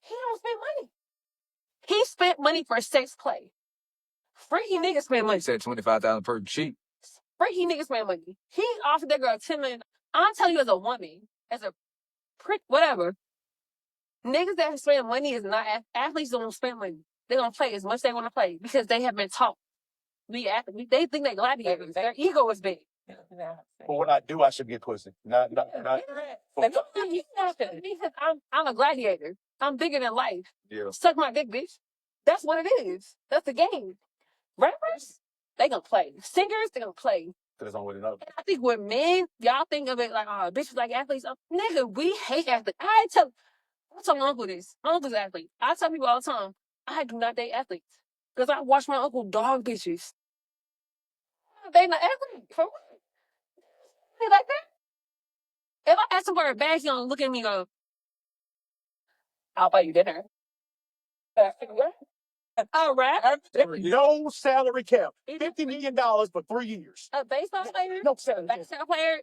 He don't spend money. He spent money for sex play. Freaky niggas spend money. He said $25,000 per cheek. Freaky niggas spend money. He offered that girl $10 million. I'm telling you, as a woman, as a prick, whatever. Niggas that spend money is not athletes. Don't spend money. They don't play as much as they want to play because they have been taught. They think they gladiators. Their ego is big. But when I do, I should get pussy. Not. Because I'm a gladiator. I'm bigger than life. Yeah. Suck my dick, bitch. That's what it is. That's the game. Rappers, they gonna play. Singers, they gonna play. Because it's only enough. I think with men, y'all think of it like, oh, bitches like athletes. Nigga, we hate athletes. I tell my uncle this. My uncle's an athlete. I tell people all the time, I do not date athletes. Because I watch my uncle dog bitches. They not athletes. For what? They like that? If I ask him for a bag, he gonna look at me and go, I'll buy you dinner. All right. No salary cap. $50 million for 3 years. A baseball player? No salary cap. Baseball player?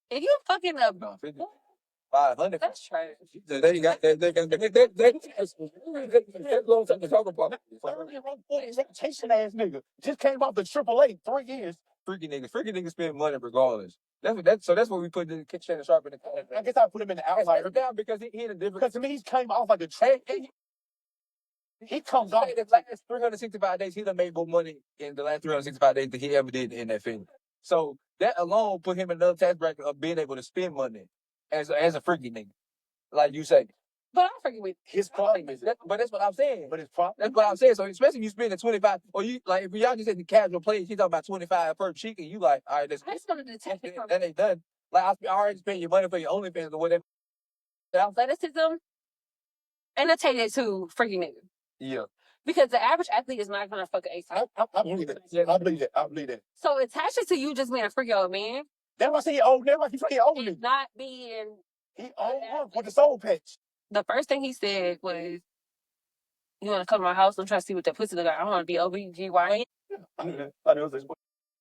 If you fucking up, 500. that's trash. They got that long time to talk about. Reputation ass nigga. Just came off the AAA 3 years. Freaky niggas spend money regardless. So that's what we put the Shannon Sharp in the. I guess I put him in the outlier down because he in a different. Because to me, he came off like a trash. He comes off the last 365 days. He done made more money in the last 365 days than he ever did in that film. So that alone put him in another tax bracket of being able to spend money as a freaky nigga, like you say. But I'm freaking with his problem is that. But that's what I'm saying. But his problem. That's what I'm saying. So especially if you spend the 25, or you like if y'all just in the casual plays, you talking about 25 per cheek, and you like, all right, that's I just wanted to detect it from that ain't done. Like I already spent your money for your OnlyFans or whatever. athleticism annotated to freaking nigga. Yeah. Because the average athlete is not gonna fuck an ace. I believe that. I believe that. So attached to you just being a freaky old man. That's why I say old. That's why he say old nigga. Not being. He on with the soul patch. The first thing he said was, "You want to come to my house? I'm trying to see what that pussy look like. I want to be OBGYN." I knew that. I knew it was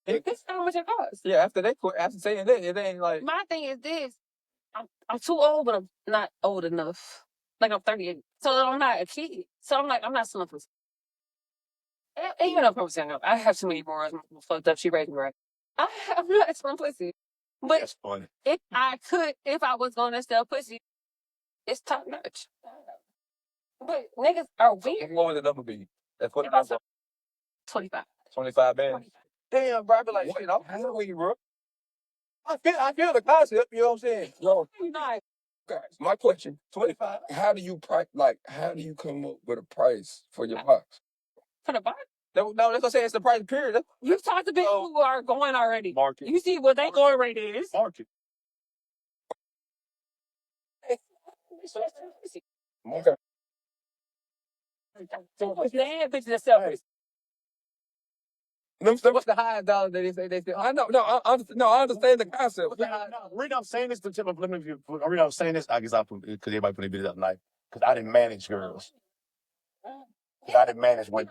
It's how much it costs. Yeah, after saying that, it ain't like. My thing is this: I'm too old, but I'm not old enough. Like I'm 38, so I'm not a kid. So I'm like, I'm not selling pussy. Even though I'm saying I have too many morals. I'm fucked up. She raised me right. I'm not selling pussy. But That's funny. if I was going to sell pussy, it's top notch. But niggas are weird. What would the number be? That's what If I sell 25. 25 bands. Damn, bro. I be like, shit, I'm happy, bro. I feel the concept. You know what I'm saying? Yo, Nice. guys, my question: 25. How do you price? Like, how do you come up with a price for your box? For the box? No, that's what I'm saying. It's the price period. You talk to people who are going already. Market. You see what they going rate is. Market. Okay. They had bitches that sell pussy. What's the highest dollar that they say? They say, I know, I understand the concept. The reason I'm saying this, I'm saying this, I guess I put because everybody put their business up night. Because I didn't manage girls. I didn't manage women.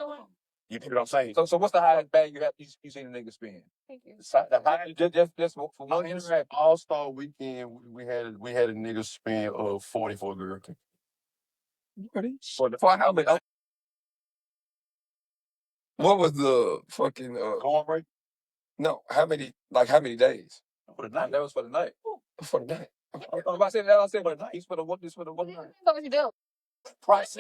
You know what I'm saying? So what's the highest bag you seen a nigga spend? Thank you. The highest, Just for one interaction. All-Star weekend, we had a nigga spend 40 for a girl. For how many? What was the fucking Going right? no? How many days? For the night. That was for the night. For the night. I said that. I said for the night. This for the one night. What you do? Price,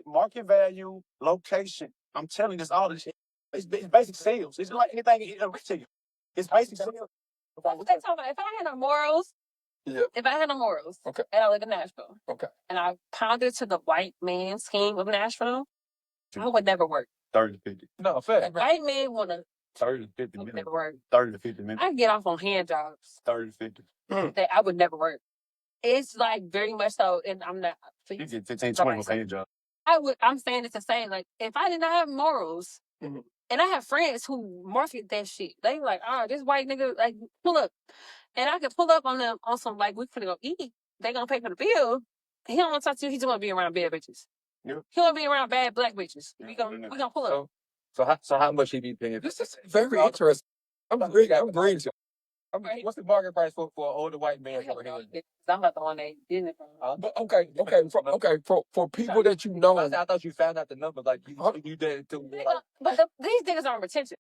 market value, location. I'm telling you this all this shit. It's basic sales. It's like anything in retail. It's basic sales. If I had no morals, Yeah. if I had no morals, Okay. and I live in Nashville, Okay. and I pounded to the white man scheme of Nashville, I would never work. 30 to 50. No, fair. White men want to 30 to 50 would minutes. never work. 30 to 50 minutes. I get off on hand jobs 30 to 50. that I would never work. It's like very much so, and I'm not. You get 15, 20 for a job. I'm saying it to say, like, if I did not have morals, Mhm. and I have friends who market that shit, they like, this white nigga, like, pull up. And I could pull up on them on some, like, we finna go eat. They gonna pay for the bill. He don't want to talk to you. He just want to be around bad bitches. Yeah. He want to be around bad black bitches. We gonna pull up. So how much he be paying? This is very interesting. I'm agreeing. What's the market price for an older white man over here? I'm not the one that did it. But okay. For people that you know, I thought you found out the number. Like you did it too. But these niggas are on retention.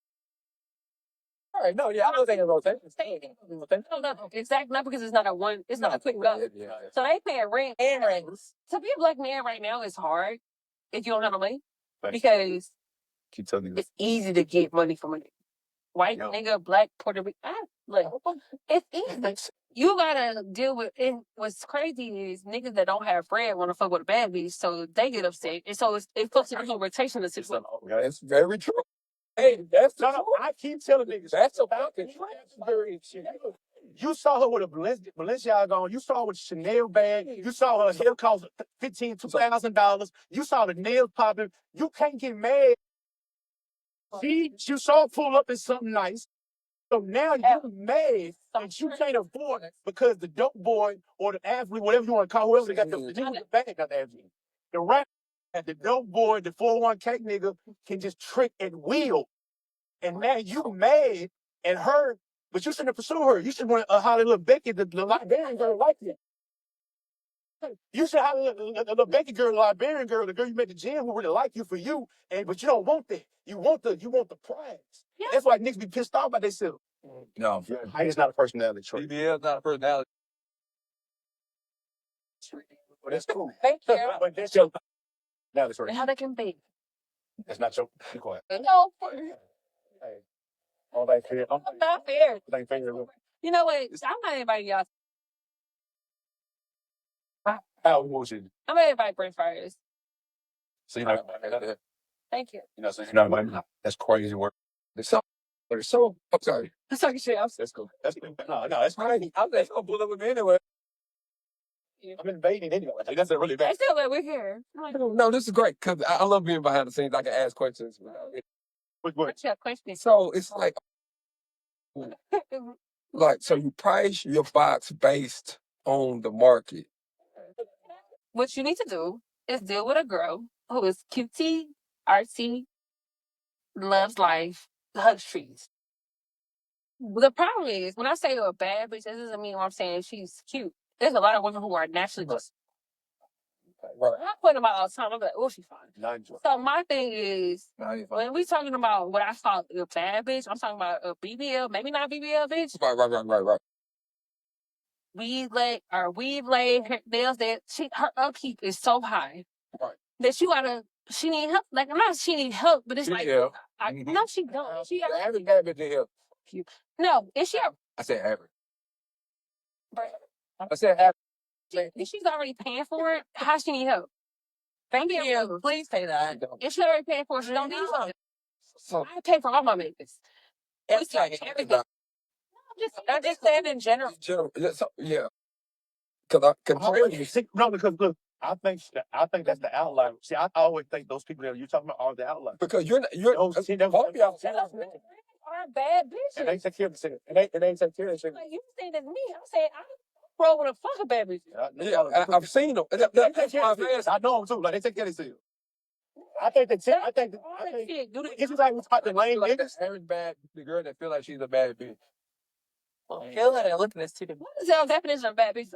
all right, no, yeah, I don't think it's rotation. No, exactly. Not because it's not a quick go. Yeah. So they paying rent and rents. To be a black man right now is hard if you don't have no money. Because Keep telling you. it's easy to get money from a white nigga, black, Puerto Rican. It's easy. You gotta deal with it. What's crazy is niggas that don't have bread want to fuck with a bad bitch, so they get upset. And so it puts in a rotation of situation. It's very true. Hey, that's the truth. I keep telling niggas. That's a fucking You saw her with a Balenciaga on. You saw her with a Chanel bag. You saw her hair cost $2,000. You saw the nails popping. You can't get mad. You saw her pull up in something nice. So now you're mad that you can't afford it because the dope boy or the athlete, whatever you want to call whoever got the bag, not the athlete. The rap and the dope boy, the 401k nigga can just trick and wheel. And now you mad at her, but you shouldn't pursue her. You should want to holler little Becky, the Liberian girl like you. You should holler the Becky girl, the Liberian girl, the girl you met at the gym who really like you for you, but you don't want that. You want the prize. Yeah. That's why niggas be pissed off by themselves. no. Height is not a personality trait. BBL is not a personality. But that's cool. Thank you. But that's your personality trait. How they can be. That's not your. Be quiet. No. Hey. All that fair. Not fair. You know what? I'm not anybody y'all. How bullshit. I'm not anybody Brent Fires. So you're not. Thank you. You know, so you're not. That's crazy work. So I'm sorry. That's talking shit. That's cool. No, that's crazy. I'm just gonna pull up with me anyway. I'm invading anyway. Like, that's really bad. I still like we're here. No, this is great because I love being behind the scenes. I can ask questions. What's your question? So it's like so you price your box based on the market. What you need to do is deal with a girl who is cutesy, artsy, loves life, hugs trees. The problem is, when I say you're a bad bitch, that doesn't mean what I'm saying she's cute. There's a lot of women who are naturally just. Right. I put them out all the time. I'm like, oh, she's fine. Nice. So my thing is, when we talking about what I call a bad bitch, I'm talking about a BBL, maybe not BBL bitch. Right. Weave laid her nails that her upkeep is so high. Right. That she need help. Like, I'm not she need help, but it's She like, need help. no, she don't. She The average bad bitch need help. no, is she? I said average. But I said average. if she's already paying for it, how she need help? Thank you. Please say that. If she already paying for it, she don't need help. So I pay for all my makeups. Everything. I'm just saying in general. Yeah. Because because look, I think that's the outlier. See, I always think those people that you're talking about are the outliers. because you're both of y'all. Are bad bitches. And they take care of the shit. And they take care of the shit. Like, you saying that's me. I'm saying I roll with a fuck a bad bitch. Yeah, I've seen them. They take care of the I know them too. Like, they take care of themselves. I think it's like we talk the lame niggas. Average bad, the girl that feel like she's a bad bitch. Well, feel that and look at this too. What is the definition of bad bitch?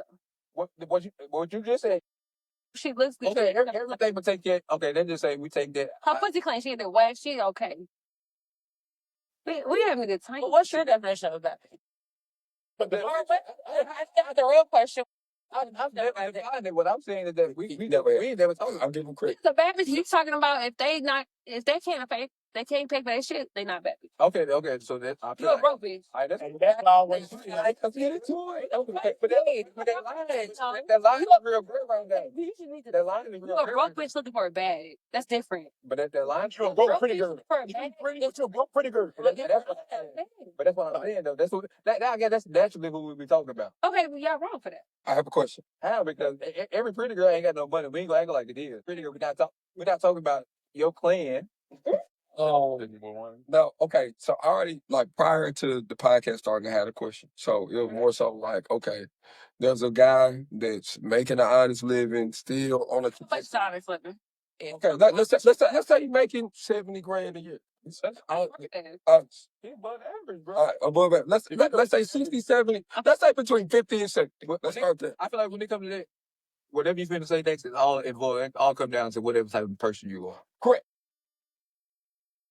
What you just said? She looks good. Okay, everything but take that. Okay, let's just say we take that. Her pussy clean. She had the wax. She okay. We having a good time. Well, what's your definition of that? But The real question. what I'm saying is that we never talk. I'm giving credit. The bad bitch you talking about, if they can't pay for that shit, they not bad bitch. Okay. So that I feel You a broke bitch. That's always. Let's get into it. But that line is real good right there. That line is real You a good. broke bitch looking for a bag. That's different. But that line, You're a broke pretty bitch girl. looking for a bag. You're a broke pretty girl. But that's what I'm saying though. I guess that's naturally who we be talking about. Okay, but y'all wrong for that. I have a question. How? Because every pretty girl ain't got no money. We ain't gonna act like it is. Pretty girl, we're not talking about your clan. No, okay. So I already, like, prior to the podcast starting, I had a question. So it was more so like, okay, there's a guy that's making an honest living, still on a. Much time is living. Okay, let's say you're making $70,000 a year. He's Uh, above average, bro. All right, above that. Let's say 60, 70. Let's say between 50 and 70. Let's start there. I feel like when it comes to that, whatever you're finna say next is all involved. It all come down to whatever type of person you are. Correct.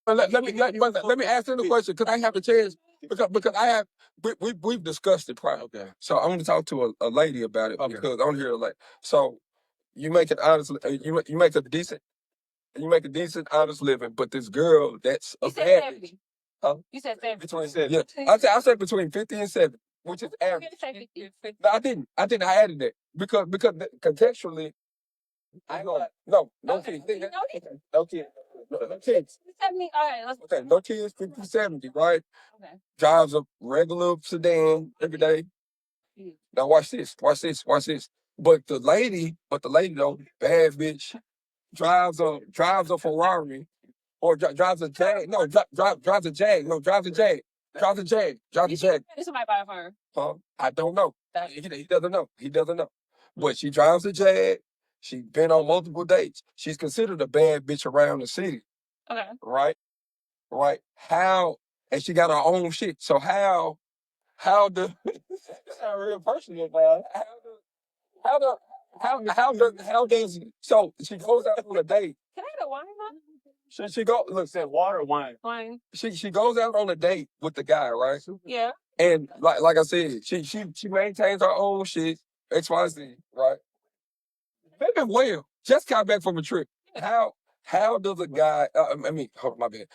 But let me ask you the question because I have a chance because we've discussed it prior. Okay. So I want to talk to a lady about it because I'm here like so you make an honest you make a decent honest living, but this girl that's a bad bitch. Huh? You said 70. Between 70. Yeah. I said between 50 and 70, which is average. No, I didn't. I added that because contextually, no kids. No kids. No kids. 70. All right, let's. Okay, no kids, 50, 70, right? Okay. Drives a regular sedan every day. Now watch this. But the lady though, bad bitch, drives a Ferrari. Or drives a Jag. No, drives a Jag. No, drives a Jag. Drives a Jag. Somebody buy it for her. Huh? I don't know. He doesn't know. But she drives a Jag. She's been on multiple dates. She's considered a bad bitch around the city. Okay. Right? How? And she got her own shit. So how the? It's not real personal, man. How does so she goes out on a date? Can I get a wine, man? She go look. Said water, wine. Wine. She goes out on a date with the guy, right? Yeah. And like I said, she maintains her own shit, XYZ, right? Living well. Just got back from a trip. How does a guy? Hold on, my bad.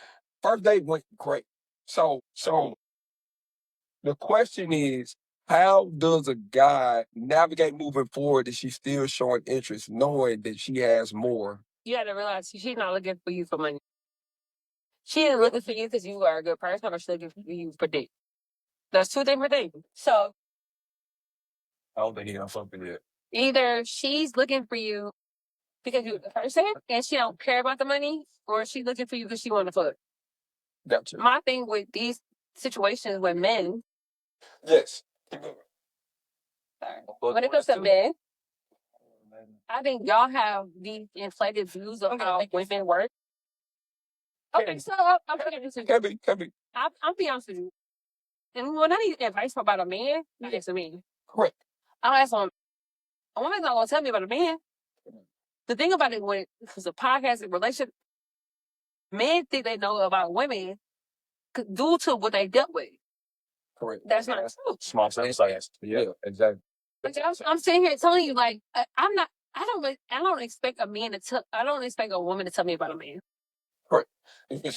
First date went great. So the question is, how does a guy navigate moving forward if she's still showing interest, knowing that she has more? You got to realize she's not looking for you for money. She ain't looking for you because you are a good person, or she's looking for you for dick. That's two different things. So I don't think he gonna fuck with it. either she's looking for you because you're a good person and she don't care about the money, or she's looking for you because she want to fuck. Gotcha. My thing with these situations with men, Yes. When it comes to men, I think y'all have these inflated views of how women work. Okay, so I'm gonna be Can be. I'll be honest with you. And when I need advice about a man, you ask a man. Correct. I'll ask a woman's not gonna tell me about a man. The thing about it when it comes to podcast and relationship, men think they know about women due to what they dealt with. Correct. That's not true. Small sample size. Yeah, exactly. I'm sitting here telling you, like, I don't expect a man to tell. I don't expect a woman to tell me about a man. Correct.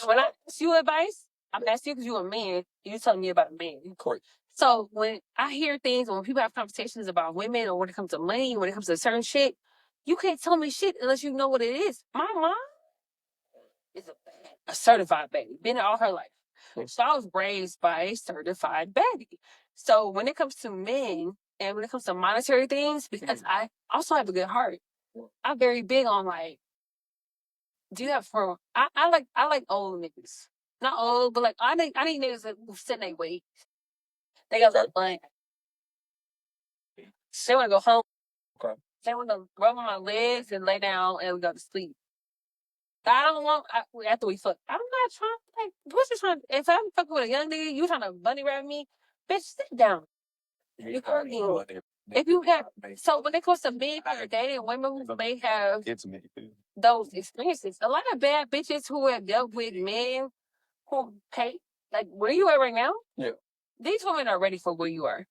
When I ask you advice, I'm asking you because you're a man. You telling me about a man. Correct. So when I hear things, when people have conversations about women, or when it comes to money, when it comes to certain shit, you can't tell me shit unless you know what it is. My mom is a certified baddie, been it all her life. So I was raised by a certified baddie. So when it comes to men and when it comes to monetary things, because I also have a good heart, I'm very big on like, do you have for I like old niggas. Not old, but like I need niggas that sit in their weight. They got that fun. They wanna go home. Okay. They wanna rub on my legs and lay down and we go to sleep. I don't want after we fuck. I'm not trying like what's you trying if I'm fucking with a young nigga, you trying to bunny rabbit me, bitch, sit down. You heard me. If you have so when it comes to men who are dating women who may have those experiences, a lot of bad bitches who have dealt with men who pay like where you at right now, yeah, these women are ready for where you are.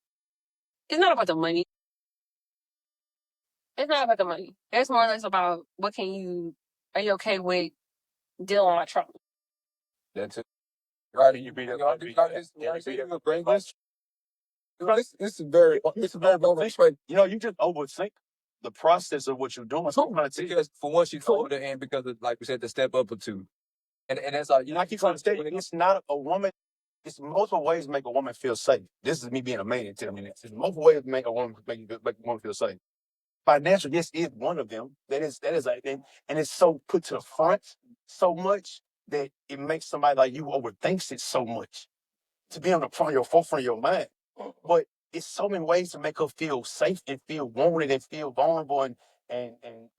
It's not about the money. It's not about the money. It's more or less about are you okay with dealing with my trauma? that's it. Right, you beat it. This is very respect. You just overthink the process of what you're doing. Because for once you told the end because of, like we said, the step up or two. And that's all I keep trying to say it's not a woman. It's multiple ways to make a woman feel safe. This is me being a man telling me this. There's multiple ways to make a woman feel safe. Financial, yes, is one of them. That is like thing. And it's so put to the front so much that it makes somebody like you overthinks it so much. To be on the forefront of your mind. But it's so many ways to make her feel safe and feel wanted and feel vulnerable and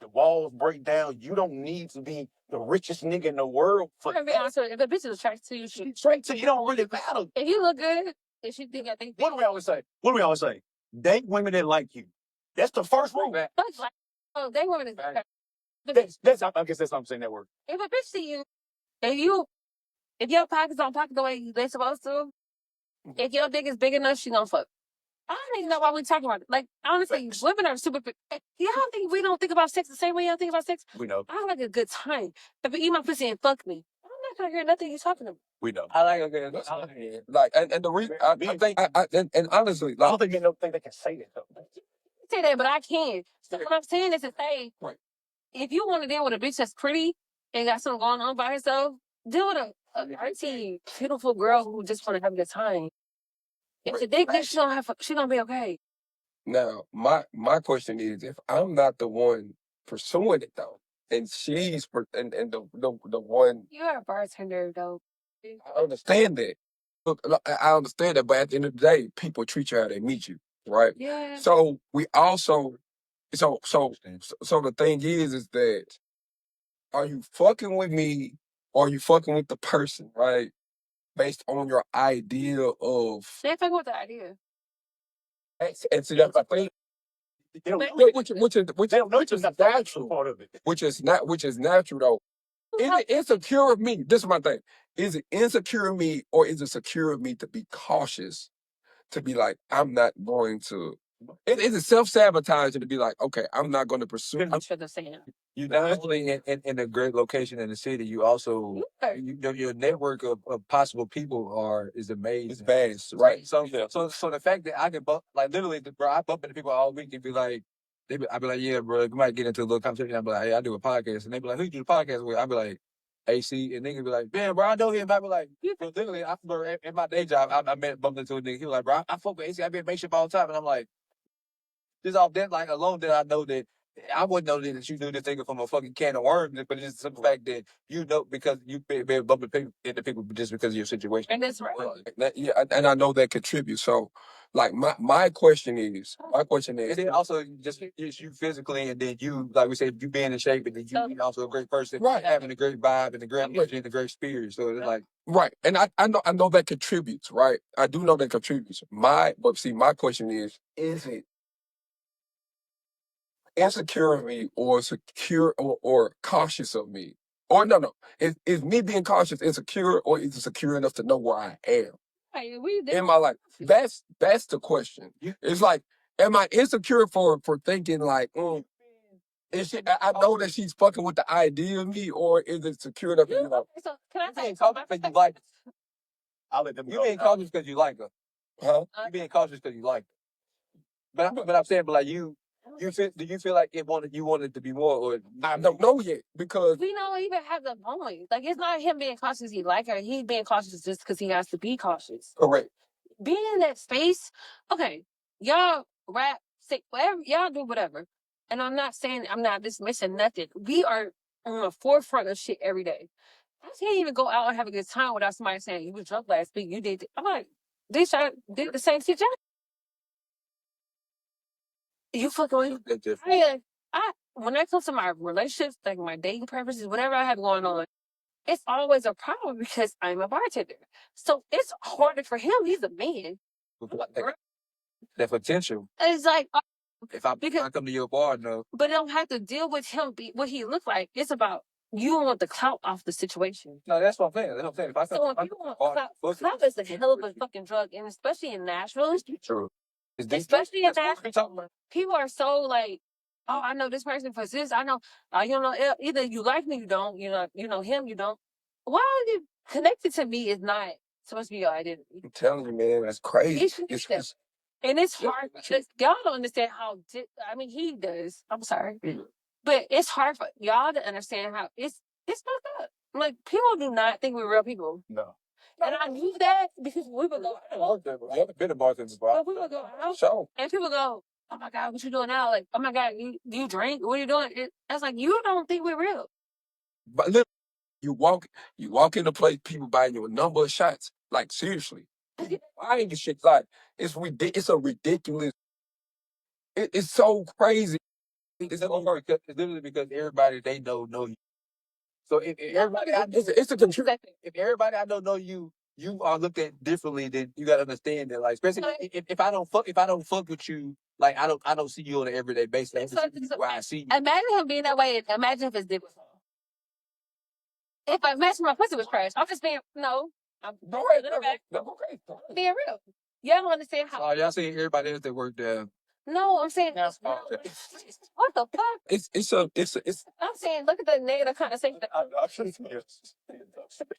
the walls break down. You don't need to be the richest nigga in the world for To be honest with you, if a bitch is attracted to you, straight to you don't really matter. if you look good, if she think I think What do we always say? Date women that like you. That's the first rule. like they women is I guess that's how I'm saying that word. if a bitch see you, if your pockets don't pocket the way they supposed to, if your dick is big enough, she gonna fuck. I don't even know why we talking about it. Like honestly, women are super. Y'all think we don't think about sex the same way y'all think about sex? We know. I like a good time. If you eat my pussy and fuck me, I'm not gonna hear nothing you talking about. We know. I like a good like and the reason I think and honestly, I don't think men don't think they can say that though. Say that, but I can. So what I'm saying is to say, if you want to deal with a bitch that's pretty and got something going on by herself, deal with a artsy, beautiful girl who just want to have a good time. If the dick, she gonna be okay. Now, my question is, if I'm not the one pursuing it though, and she's and the one, You're a bartender though. I understand that. Look, I understand that, but at the end of the day, people treat you how they meet you, right? Yeah. So we also, so the thing is that, are you fucking with me, or are you fucking with the person, right? Based on your idea of. They fucking with the idea. And see, that's the thing. Which is natural part of it. Which is natural though. Is it insecure of me? This is my thing. Is it insecure of me, or is it secure of me to be cautious? To be like, I'm not going to. Is it self-sabotaging to be like, okay, I'm not going to pursue. You not only in a great location in the city, you also your network of possible people is amazing. It's vast, right? So the fact that I can bump, like literally, bro, I bump into people all week and be like, I'd be like, yeah, bro, you might get into a little conversation. I'd be like, hey, I do a podcast, and they be like, who you do the podcast with? I'd be like, AC, and niggas be like, man, bro, I know him. I'd be like, bro, literally, in my day job, I bumped into a nigga. He was like, bro, I fuck with AC. I be in makeup all the time, and I'm like, just off that, like alone, that I know that I wouldn't know that you knew this thing from a fucking can of worms, but it's just the fact that you know because you've been bumping into people just because of your situation. And that's right. Yeah, and I know that contributes. So, like, my question is, And then also just you physically, and then you, like we said, you being in shape, and then you being also a great person, Right. having a great vibe and a great energy and a great spirit. So it's like, right, and I know that contributes, right? I do know that contributes. My question is it insecure of me or secure or cautious of me? Or no. Is me being cautious insecure, or is it secure enough to know where I am Hey, in my life? That's the question. It's like, am I insecure for thinking like, is she, I know that she's fucking with the idea of me, or is it secure enough to be like, So can I you say being cautious because you like, I'll let them you go. being cautious because you like her. huh? You being cautious because you like her. But I'm saying, but like do you feel like you wanted to be more, or I don't know yet because we don't even have the point. Like, it's not him being cautious. He like her. He's being cautious just because he has to be cautious. correct. Being in that space, okay, y'all rap, say whatever, y'all do whatever. And I'm not saying, I'm not dismissing nothing. We are on the forefront of shit every day. I can't even go out and have a good time without somebody saying, you was drunk last week, you did. I'm like, this y'all did the same shit, y'all. You fucking with when it comes to my relationships, like my dating preferences, whatever I have going on, it's always a problem because I'm a bartender. So it's harder for him. He's a man. that potential. It's like, If I come to your bar, no. but I don't have to deal with him what he looked like. It's about you want the clout off the situation. No, that's what I'm saying. That's what I'm saying. If I So when people want clout is a hell of a fucking drug, and especially in Nashville, true. especially in Nashville, people are so like, oh, I know this person for this. I know, you know, either you like me, you don't. You know him, you don't. Why are you connected to me? Is not supposed to be your identity. I'm telling you, man, that's crazy. And it's hard because y'all don't understand how. I mean, he does. I'm sorry, but it's hard for y'all to understand how it's fucked up. Like, people do not think we're real people. No. And I knew that because we would go out. I've been a bartender, But we would go out. So, And people go, oh my God, what you doing now? Like, oh my God, you drink? What are you doing? I was like, you don't think we're real. but look, you walk in the place, people buying you a number of shots. Like, seriously, buying this shit, like, it's a ridiculous. It's so crazy. It's literally because everybody they know you. So if everybody I know, It's a control. if everybody I know you are looked at differently, then you gotta understand that. Like, especially if I don't fuck with you, like I don't see you on an everyday basis. Where I see you. Imagine him being that way. Imagine if his dick was small. If I imagine my pussy was trash, I'm just being I'm being real. Y'all don't understand how. Oh, y'all see everybody else that work there. No, I'm saying what the fuck? It's I'm saying look at the negative connotation.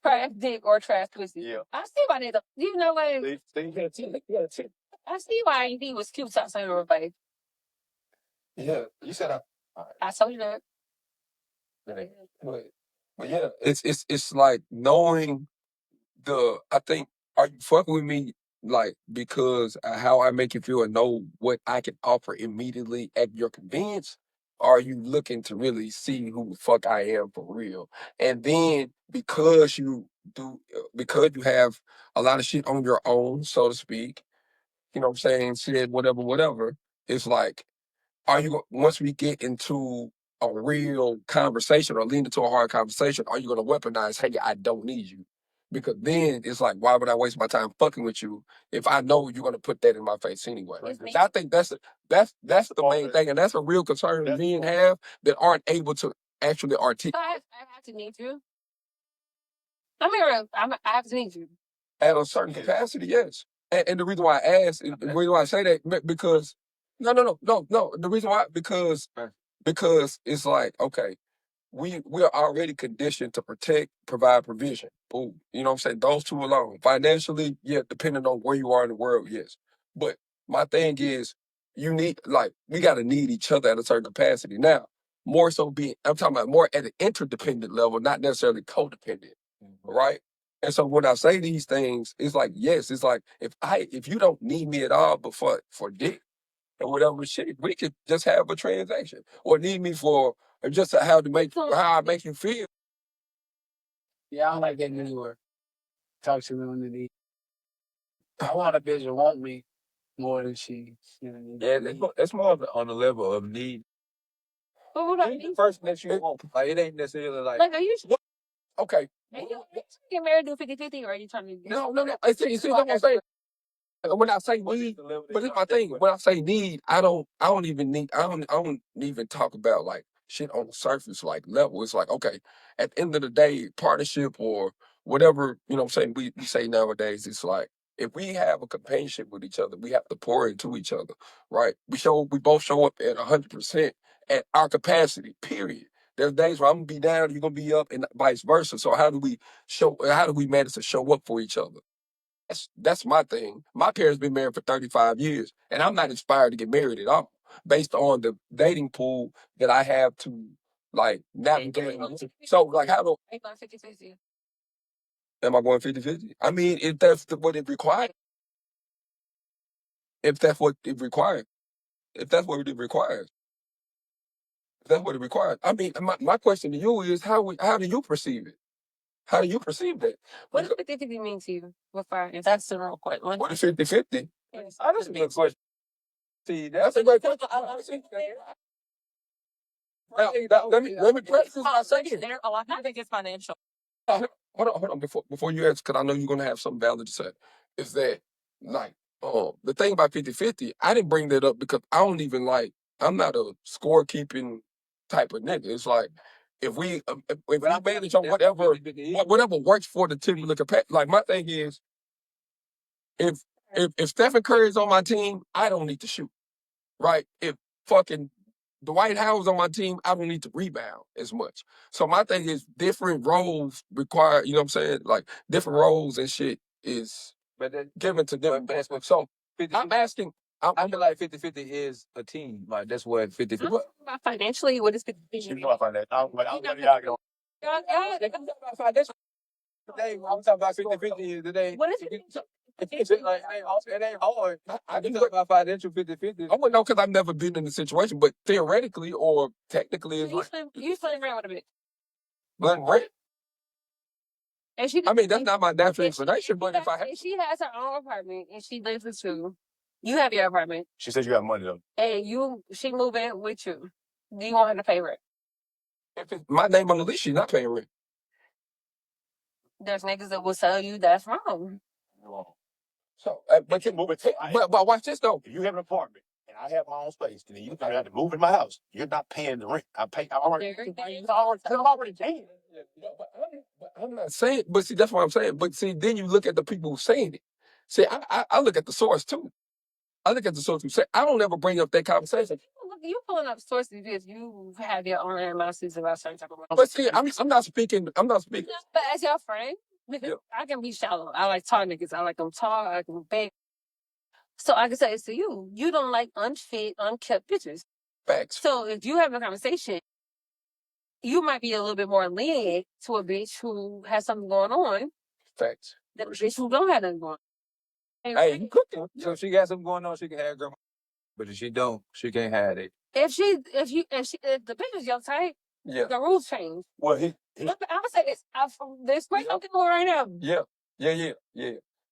Trash dick or trash pussy. Yeah. I see why they. You know what? I see why he was cute outside of everybody. yeah. You said I told you that. but yeah, it's like knowing I think, are you fucking with me like because of how I make you feel and know what I can offer immediately at your convenience? Or are you looking to really see who the fuck I am for real? And then because you have a lot of shit on your own, so to speak, you know what I'm saying, shit, whatever, it's like, once we get into a real conversation or lean into a hard conversation, are you going to weaponize, hey, I don't need you? Because then it's like, why would I waste my time fucking with you if I know you're going to put that in my face anyway? I think that's the main thing, and that's a real concern that men have that aren't able to actually articulate. I have to need you. I mean, I have to need you. At a certain capacity, yes. And the reason why I ask, the reason why I say that, because no. The reason why, because it's like, okay, we are already conditioned to protect, provide provision. Boom. You know what I'm saying? Those two alone. Financially, yeah, depending on where you are in the world, yes. But my thing is, we gotta need each other at a certain capacity. Now, more so I'm talking about more at an interdependent level, not necessarily codependent. Right? And so when I say these things, it's like, yes, it's like if you don't need me at all, but for dick, and whatever shit, we could just have a transaction. Or need me for just how I make you feel. Yeah, I don't like getting anywhere. Talk to me on the knee. I want a bitch to want me more than she. You know what I mean? Yeah, that's more on the level of need. But what I Need the mean, person that you want. Like it ain't necessarily like like, are you Okay. get married to 50-50, or are you trying to? No. I see. You see what I'm saying? When I say need, but it's my thing. When I say need, I don't even need. I don't even talk about like shit on the surface like level. It's like, okay, at the end of the day, partnership or whatever, you know what I'm saying, we say nowadays, it's like if we have a companionship with each other, we have to pour into each other, right? We both show up at 100% at our capacity, period. There's days where I'm gonna be down, you're gonna be up, and vice versa. So how do we manage to show up for each other? That's my thing. My parents been married for 35 years, and I'm not inspired to get married at all, based on the dating pool that I have to like navigate. So like, how do am I going 50-50? I mean, if that's what it requires, if that's what it requires, if that's what it requires, if that's what it requires. I mean, my question to you is how do you perceive it? How do you perceive that? What does 50-50 mean to you? Before that's the real question. What is 50-50? Yes. That's a good question. See, that's a great question. Let me press this by saying. A lot of people think it's financial. Hold on. Before you answer, because I know you're gonna have something valid to say. Is that like the thing about 50-50, I didn't bring that up because I don't even like. I'm not a scorekeeping type of nigga. It's like if we manage on whatever works for the team. Look at like my thing is if if Stephen Curry is on my team, I don't need to shoot. Right? If fucking Dwight Howard's on my team, I don't need to rebound as much. So my thing is different roles require, you know what I'm saying? Like different roles and shit is given to different people. So I'm asking, I feel like 50-50 is a team. Like that's what 50-50. About financially, what is 50-50? You know I find that. I'm Today, I'm talking about 50-50 today. What is it? It ain't hard. I can talk about financial 50-50. I wouldn't know because I've never been in the situation, but theoretically or technically, it's like You flame around with a bitch. Glenn Brett. And she, I mean, that's not my natural inclination, but if I had, she has her own apartment and she lives with you, you have your apartment, She said you got money though. and she move in with you. Do you want her to pay rent? if it's my name on the list, she's not paying rent. There's niggas that will tell you that's wrong. So, But you move it. but watch this though. If you have an apartment and I have my own space, and then you have to move in my house, you're not paying the rent. I already paying. But I'm not saying, but see, that's what I'm saying. But see, then you look at the people who saying it. See, I look at the source too. I look at the source who say, I don't ever bring up that conversation. Look, you pulling up sources because you have your own animosities about certain type of money. But see, I'm not speaking. I'm not speaking. But as your friend, because I can be shallow. I like tall niggas. I like them tall. I like them big. So I can say it's to you. You don't like unfit, unkept bitches. Facts. So if you have a conversation, you might be a little bit more lenient to a bitch who has something going on Facts. than a bitch who don't have nothing going on. Hey, you cooking? So if she got something going on, she can have grandma. But if she don't, she can't have it. If the bitch is your type, Yeah. the rules change. Well, I'm gonna say this. There's great something going right now. Yeah. Nigga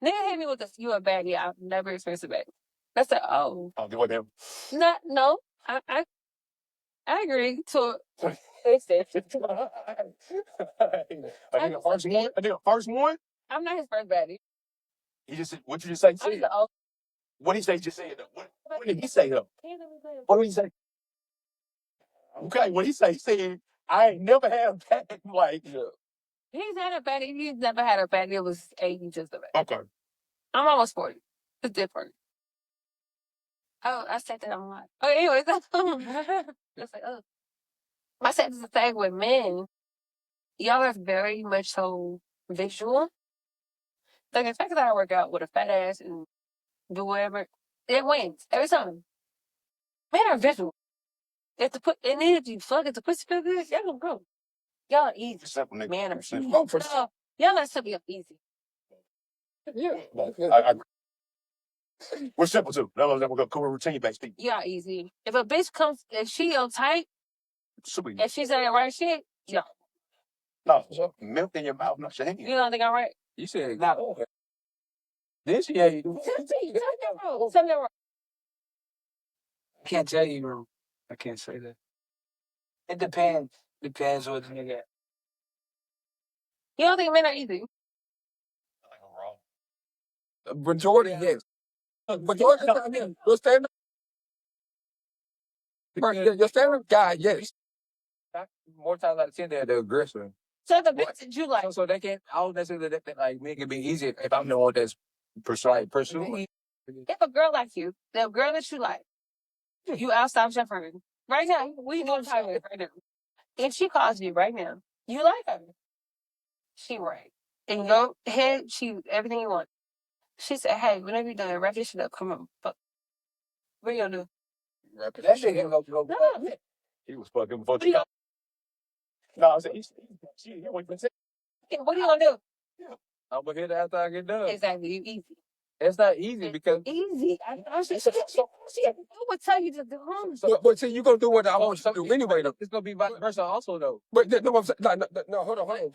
hit me with this. You a baddie. I've never experienced a baddie. That's like, oh. I'll do it them. No. I agree to it's it. I think the first one. I'm not his first baddie. He just said, what you just say? What did he say? Just say it. What did he say though? What did he say? Okay, what he say? He said, I ain't never had that. Like, He's had a baddie. He's never had a baddie. It was 80 just a baddie. okay. I'm almost 40. It's different. Oh, I said that online. Oh, anyways, it's like, oh. I said this thing with men. Y'all are very much so visual. Like the fact that I work out with a fat ass and do whatever, it wins every time. Men are visual. If you fuck, if the pussy feel good, y'all gonna go. Y'all are easy. Simple nigga. Man are Simple. Oh, for sure. y'all not simply easy. Yeah. I agree. We're simple too. We're gonna come with routine based people. Yeah, easy. If a bitch comes, if she your type, Super easy. if she saying the right shit, yeah. No, milk in your mouth, not your hand. You don't think I'm right? You said no. This yeah, you do. Tell me wrong. I can't tell you, bro. I can't say that. It depends. Depends what the nigga. You don't think men are easy? Majority, yes. Majority of the time, yes. Your standard guy, yes. More times out of 10, they're the aggressor. So the bitch that you like. So they can't. I don't necessarily think like me can be easy if I'm the one that's pursuing. If a girl like you, the girl that you like, you outside your friend right now. We doing time right now. If she calls you right now, you like her. She right in your head. She everything you want. She said, "Hey, whenever you're done, wrap this shit up. Come on, fuck. What you gonna do?" That shit can go. No. He was fucking before What you gonna, No, I said, he went for what you gonna do? I'm gonna hit it after I get done. Exactly, you easy. It's not easy because Easy. I would tell you to do home. But see, you gonna do what I want you to do anyway, though. it's gonna be vice versa also though. But no, I'm saying, no, hold on. What are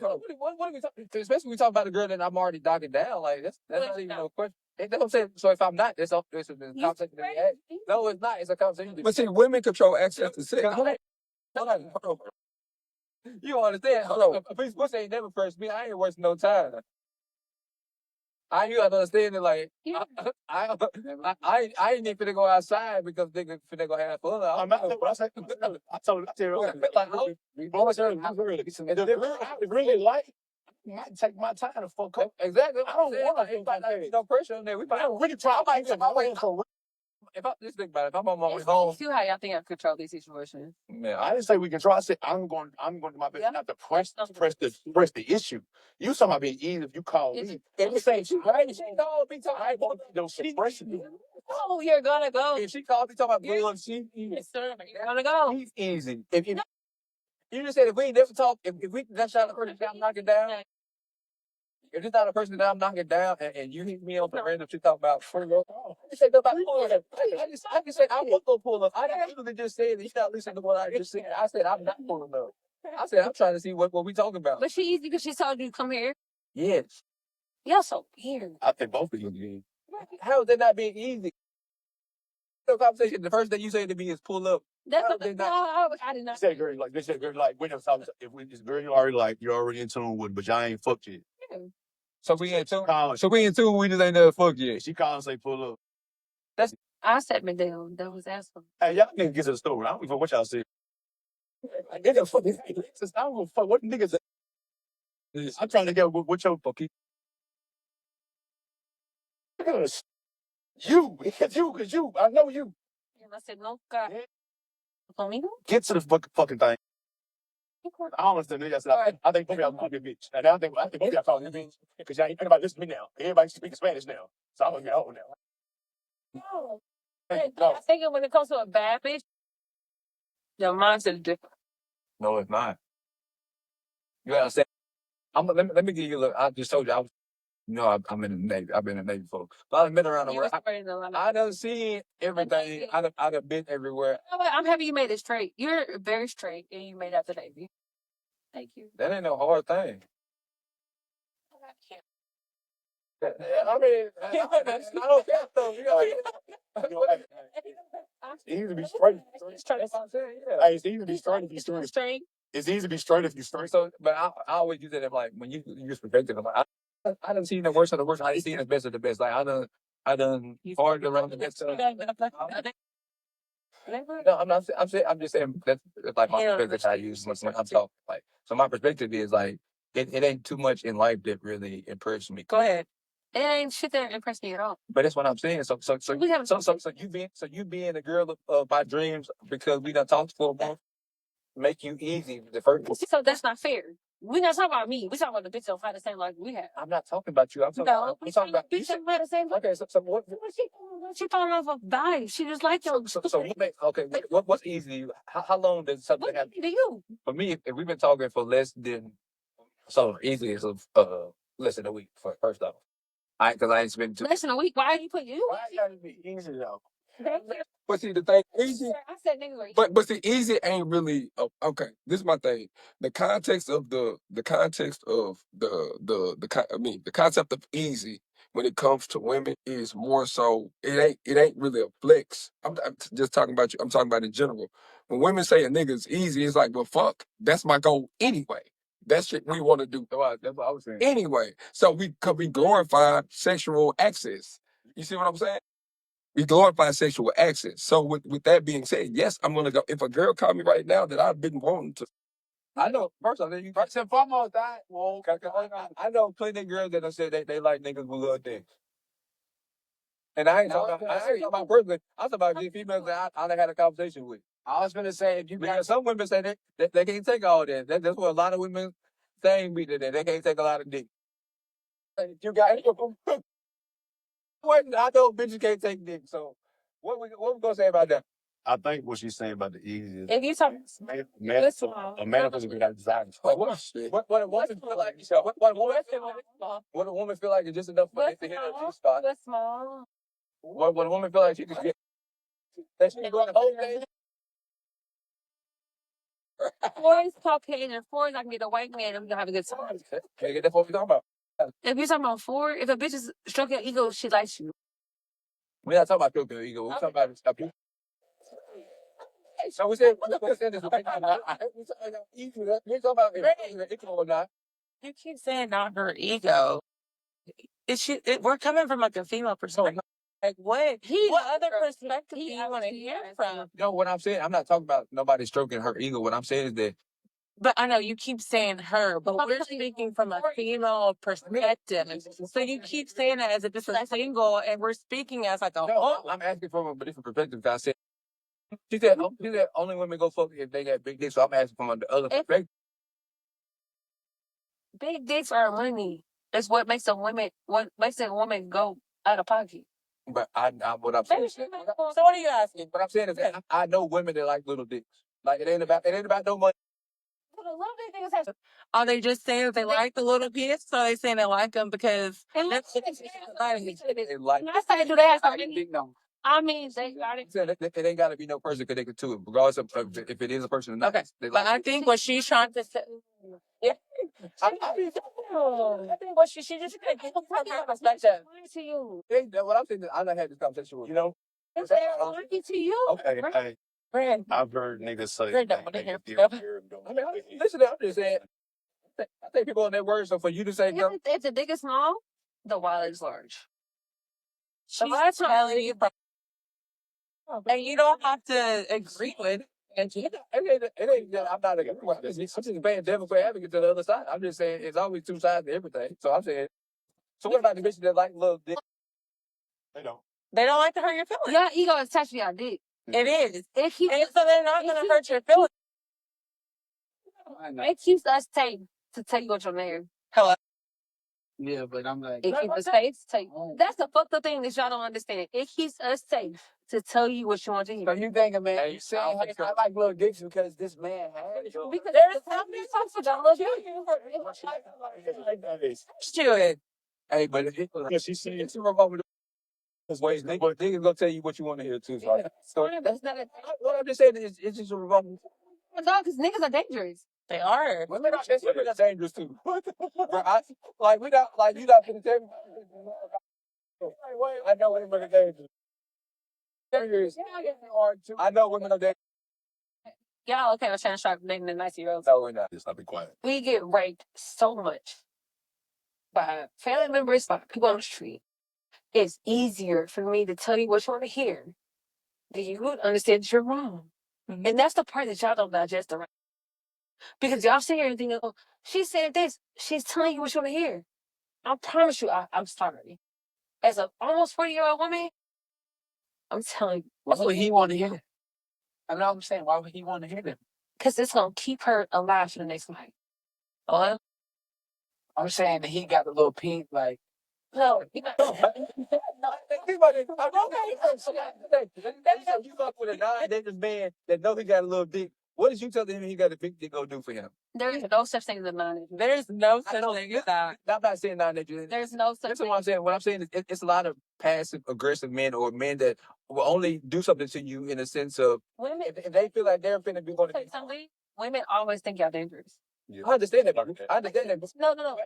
we talking? Especially when we talk about the girl that I'm already dogging down. Like that's not even no question. That's what I'm saying. So if I'm not, it's a conversation that we had. No, it's not. It's a conversation. But see, women control access to sex. Hold on. You don't understand? Hold on. A piece of pussy ain't never first me. I ain't wasting no time. You have to understand that, like, I ain't even finna go outside because they finna go have fun. I'm not. I told you. Like, if the girl I really like, I might take my time to fuck up. Exactly. I don't want to like no pressure on there. I really try. I might take my way for. If I just think about it, if I'm on my way home, See how y'all think I control these situations. Man, I didn't say we can try. I said I'm going to do my best not to press the issue. You talking about being easy if you call me. If you say she called me, I ain't going to do no pressing. Oh, you're gonna go. If she called me talking about blue, You're gonna go. he's easy. If you just said if we ain't never talk, if we that's not the person that I'm knocking down. If it's not a person that I'm knocking down and you hit me on the random shit talking about, I just said about pull up. I just said I won't go pull up. I literally just said that you not listening to what I just said. I said I'm not pulling up. I said I'm trying to see what we talking about. But she easy because she told you to come here. Yes. Y'all so weird. I think both of you. How is that not being easy? The conversation, the first thing you say to me is pull up. That's I did not. Say girl like this. Girl like we never talk. If we this girl you already like you're already in tune with, but y'all ain't fucked yet. Yeah. So we in tune. So we in tune. We just ain't never fucked yet. She called and say pull up. I sat me down. That was asshole. Hey, y'all niggas get to the story. I don't even what y'all say. I get the fucking. I don't give a fuck what niggas. I'm trying to get what your fucking. You, it's you. I know you. And I said, no, God. Conmigo? Get to the fucking thing. I don't understand. I said, I think maybe I'm a bitch. And I think maybe I call you a bitch. Because y'all ain't everybody listen to me now. Everybody speaking Spanish now. So I'm going to get old now. No. No. I think when it comes to a bad bitch, your mindset is different. No, it's not. You understand? Let me give you a look. I just told you I'm in the Navy. I've been in the Navy before. So I've been around the world. I done seen everything. I've been everywhere. You know what? I'm happy you made it straight. You're very straight and you made it out the Navy. Thank you. That ain't no hard thing. I mean, I don't care though. It's easy to be straight. It's easy to be straight if you're straight. It's easy to be straight if you're straight. So, but I always use that like when you use perspective. I'm like, I done seen the worst of the worst. I done seen the best of the best. Like I done hard around the best. No, I'm not. I'm just saying that's like my perspective. I use when I'm talking. Like, so my perspective is like it ain't too much in life that really impresses me. Go ahead. It ain't shit that impressed me at all. But that's what I'm saying. So you being the girl of my dreams because we done talked for a month make you easy the first. So that's not fair. We're not talking about me. We're talking about the bitch that fight the same like we have. I'm not talking about you. I'm talking about the bitch that fight the same. Okay, so what? She falling off a bike. She just like you. So what's easy to you? How long does something happen? To you? For me, if we've been talking for less than easy as less than a week for first off. Because I ain't spending too. Less than a week. Why are you putting you? Why it gotta be easy though? But see, the thing, easy. I said niggas are easy. But see, easy ain't really okay. This is my thing. The context of the context of the concept of easy when it comes to women is more so it ain't really a flex. I'm just talking about you. I'm talking about in general. When women say a nigga is easy, it's like, well, fuck, that's my goal anyway. That's shit we want to do That's what I was saying. anyway. So we glorify sexual access. You see what I'm saying? We glorify sexual access. So with that being said, yes, I'm gonna go. If a girl called me right now that I've been wanting to, I know. First and foremost, I know plenty of girls that have said they like niggas with little dicks. And I ain't talking about personally. I'm talking about these females that I done had a conversation with. I was gonna say because some women say they can't take all that. That's what a lot of women saying me today. They can't take a lot of dick. You got I know bitches can't take dick. So what we gonna say about that? I think what she's saying about the easy is If you talk, a man person who got desire. like, what shit? What a woman feel like? What a woman feel like is just enough for them to hit a G spot. What's small? What a woman feel like she can get that she can go the whole day. Four is Caucasian. Four is I can get a white man and we can have a good time. Can't get that what we talking about. If you're talking about four, if a bitch is stroking your ego, she likes you. We're not talking about stroking your ego. We're talking about stuff. So we said, we're saying this right now. We're talking about ego or not. You keep saying not her ego. We're coming from like a female perspective. Like what other perspective do you want to hear from? No, what I'm saying, I'm not talking about nobody stroking her ego. What I'm saying is that But I know you keep saying her, but we're speaking from a female perspective. So you keep saying that as if it's a single, and we're speaking as like a whole. I'm asking from a different perspective. I said she said only women go fuck if they got big dicks. So I'm asking from the other perspective. Big dicks are money. It's what makes a woman go out of pocket. But what I'm saying. So what are you asking? What I'm saying is that I know women that like little dicks. Like it ain't about no money. Are they just saying they like the little kids? So they saying they like them because They like. I say, do they have something? I mean, they got it. It ain't got to be no person connected to it, regardless of if it is a person or not. okay. They But like I think what she's trying to say. Yeah. I think what she just perspective. To you. What I'm saying is I done had this conversation with Is they lying to you? Okay, hey, Brand. I've heard niggas say Brand don't they want to hear. feel I mean, listen, I'm just saying. I think people on their words. So for you to say, girl, If the dick is small, the wallet is large. She's telling you, and you don't have to agree with. and it ain't that I'm not against this. I'm just paying devil for advocate to the other side. I'm just saying it's always two sides to everything. So I'm saying, so what about the bitches that like little dick? They don't. They don't like to hurt your feelings. Your ego is attached to your dick. It is. And so they're not going to hurt your feelings. It keeps us safe to tell you what your name. Hello. Yeah, but I'm like, It keeps us safe to tell you. That's the fucked up thing that y'all don't understand. It keeps us safe to tell you what you want to so hear. you thinking, man, you saying hey, I like little dicks because this man had it? Because There's something to it. Hey, but She's saying it's a revolving. Ways niggas gonna tell you what you want to hear too. So that's not a what I'm just saying is it's just a revolving. dog, because niggas are dangerous. They are. Women are dangerous too. Bro, we got like you got to tell me. I know women are dangerous. I know women are dangerous. Y'all okay, I'm trying to start dating the 90-year-olds. No, we're not. just not be quiet. We get raped so much by family members, by people on the street. It's easier for me to tell you what you want to hear than you would understand that you're wrong. Mm-hmm. And that's the part that y'all don't digest around. Because y'all sit here and think, oh, she said this. She's telling you what you want to hear. I promise you, I'm sorry. As an almost 40-year-old woman, I'm telling you. Why would he want to hear that? I know what I'm saying. Why would he want to hear that? Because it's going to keep her alive for the next night. Oh, I'm saying that he got the little pink, like, no. You fuck with a non-dangerous man that know he got a little dick. What did you tell him he got to go do for him? There is no such thing as a non-nature. There's no such thing as that. I'm not saying non-nature. There's no such That's thing. what I'm saying. What I'm saying is it's a lot of passive aggressive men or men that will only do something to you in a sense of Women, if they feel like they're finna be going to say something, women always think y'all dangerous. I understand that. I understand that. No.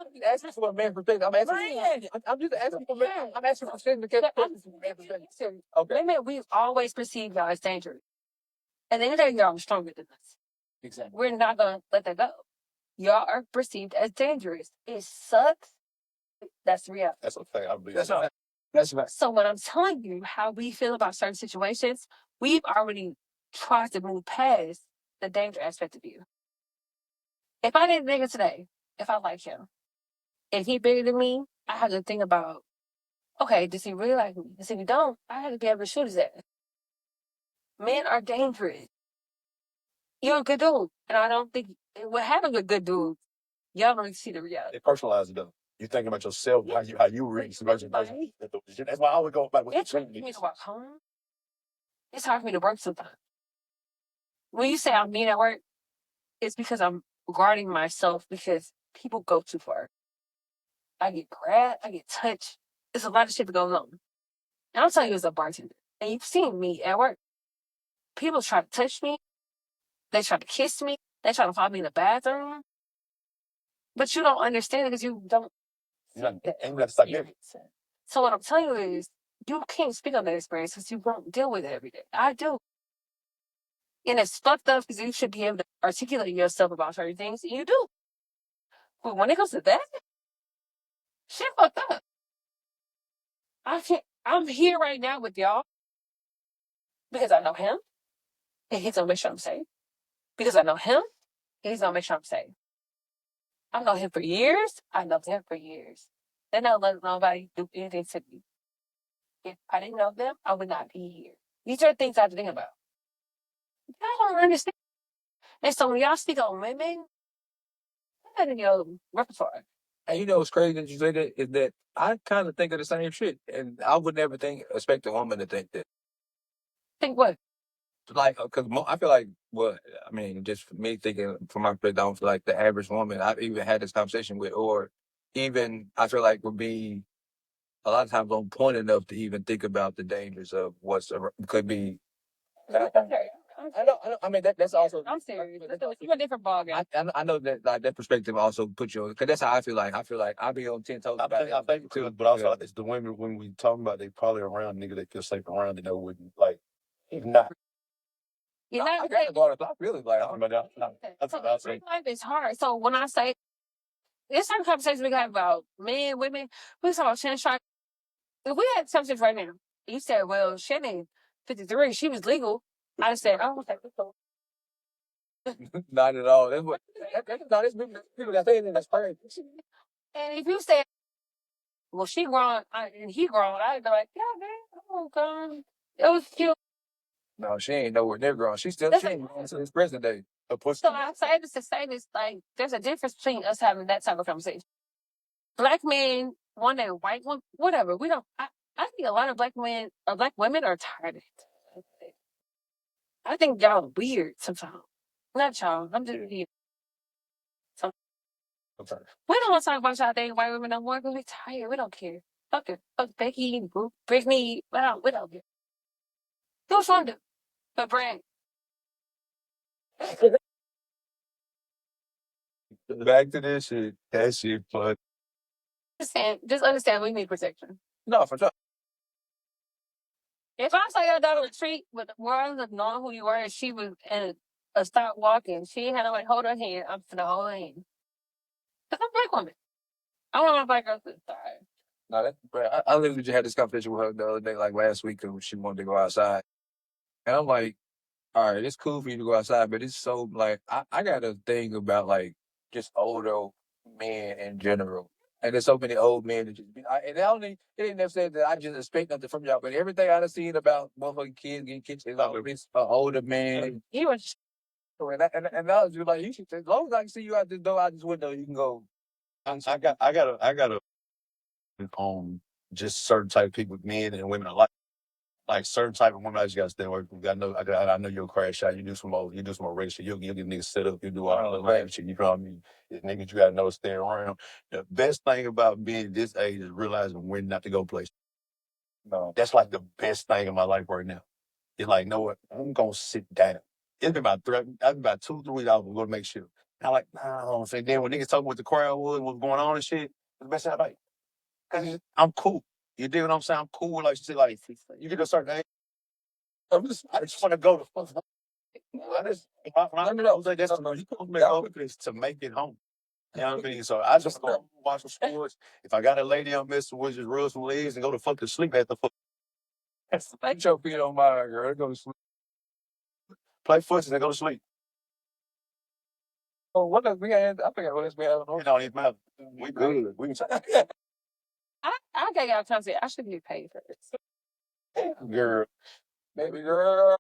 I'm asking for a man perspective. I'm just asking for man. I'm asking for a man perspective. Okay. Women, we always perceive y'all as dangerous. And then y'all are stronger than us. Exactly. We're not gonna let that go. Y'all are perceived as dangerous. It sucks. That's the reality. That's a fact. I believe That's not. That's right. So when I'm telling you how we feel about certain situations, we've already tried to move past the danger aspect of you. If I did a nigga today, if I like him, and he bigger than me, I have to think about, okay, does he really like me? Because if he don't, I have to be able to shoot his ass. Men are dangerous. You're a good dude. And I don't think what happens with good dudes, y'all don't see the reality. They personalize it though. You think about yourself, how you read versus That's why I always go back with It's hard for me to walk home. It's hard for me to work sometimes. When you say I'm mean at work, it's because I'm guarding myself because people go too far. I get grabbed, I get touched. There's a lot of shit that goes on. And I'm telling you as a bartender, and you've seen me at work. People try to touch me. They try to kiss me. They try to follow me in the bathroom. But you don't understand it because you don't. So what I'm telling you is, you can't speak on that experience because you don't deal with it every day. I do. And it's fucked up because you should be able to articulate yourself about certain things, and you do. But when it comes to that, shit fucked up. I'm here right now with y'all because I know him, and he's gonna make sure I'm safe. Because I know him, and he's gonna make sure I'm safe. I've known him for years. They don't let nobody do anything to me. If I didn't know them, I would not be here. These are things I have to think about. Y'all don't understand. And so when y'all speak on women, that in your repertoire. And you know what's crazy that you say that is that I kind of think of the same shit, and I would never expect a woman to think that. Think what? Like, because I feel like, I mean, just for me thinking from my perspective, I don't feel like the average woman I've even had this conversation with, or even I feel like would be a lot of times on point enough to even think about the dangers of could be. I know. I mean, that's also. I'm serious. You're a different ballgame. I know that like that perspective also puts you on, because that's how I feel like. I feel like I'll be on 10 toes. I think too, but also it's the women when we talking about they probably around nigga they feel safe around and they wouldn't like if not. You're I not got to go to the block, really. Like, That's what I say. life is hard. So when I say there's certain conversations we have about men, women, we talk about Shannon Sharp. If we had something right now, you said, well, Shannon, 53, she was legal. I said, oh, okay, cool. Not at all. That's what. That's people that say that that's crazy. And if you said, well, she grown and he grown, I'd be like, yeah, man, oh, God. It was cute. No, she ain't nowhere near grown. She ain't grown to this present day. So I say this to say this, like, there's a difference between us having that type of conversation. Black men, one and white one, whatever. We don't. I think a lot of black men or black women are tired of it. I think y'all are weird sometimes. Not y'all. I'm just here. So, we don't want to talk about y'all dating white women no more because we're tired. We don't care. Fuck it. Fuck Becky, Brittany. We don't care. Do what you want to do. But Brand. Back to this shit. That shit fun. Just understand we need protection. No, for sure. If I saw your daughter retreat with the world of knowing who you were and she was in a stop walking, she had to hold her hand, I'm finna hold her hand. Because I'm a black woman. I want my black girl to thrive. No, I literally just had this conversation with her the other day, like last week, because she wanted to go outside. And I'm like, all right, it's cool for you to go outside, but it's so, like, I got a thing about, like, just older men in general. And there's so many old men that just be, and it ain't never said that I just expect nothing from y'all, but everything I've seen about motherfucking kids getting kids is like, it's an older man. You was, and I was just like, you should, as long as I can see you out this door, out this window, you can go. I got a just certain type of people, men and women alike. like certain type of women I just gotta stay away from. I know you'll crash out. You do some more race shit. You'll get niggas set up. You do all the lame shit. You know what I mean? It's niggas you gotta know to stay around. The best thing about being this age is realizing when not to go places. No, that's like the best thing in my life right now. It's like, know what? I'm gonna sit down. It's been about 2, 3 weeks. I was gonna make sure. I like, nah, I don't say. Then when niggas talking what the crowd was, what's going on and shit, the best thing I like, cause I'm cool. You dig what I'm saying? I'm cool with like shit. Like you get to a certain age, I just want to go to fuck. I just when I was like, that's you can't make all this to make it home. You know what I mean? So I just go watch some sports. If I got a lady I'm messing with, just rub some legs and go to fucking sleep at the fuck. Put your feet on mine, girl. Go to sleep. Play footsies and go to sleep. Oh, what else we had? I forgot what else we had. It don't even matter. We good. We can I got y'all content. I should get paid for this. girl. Baby girl.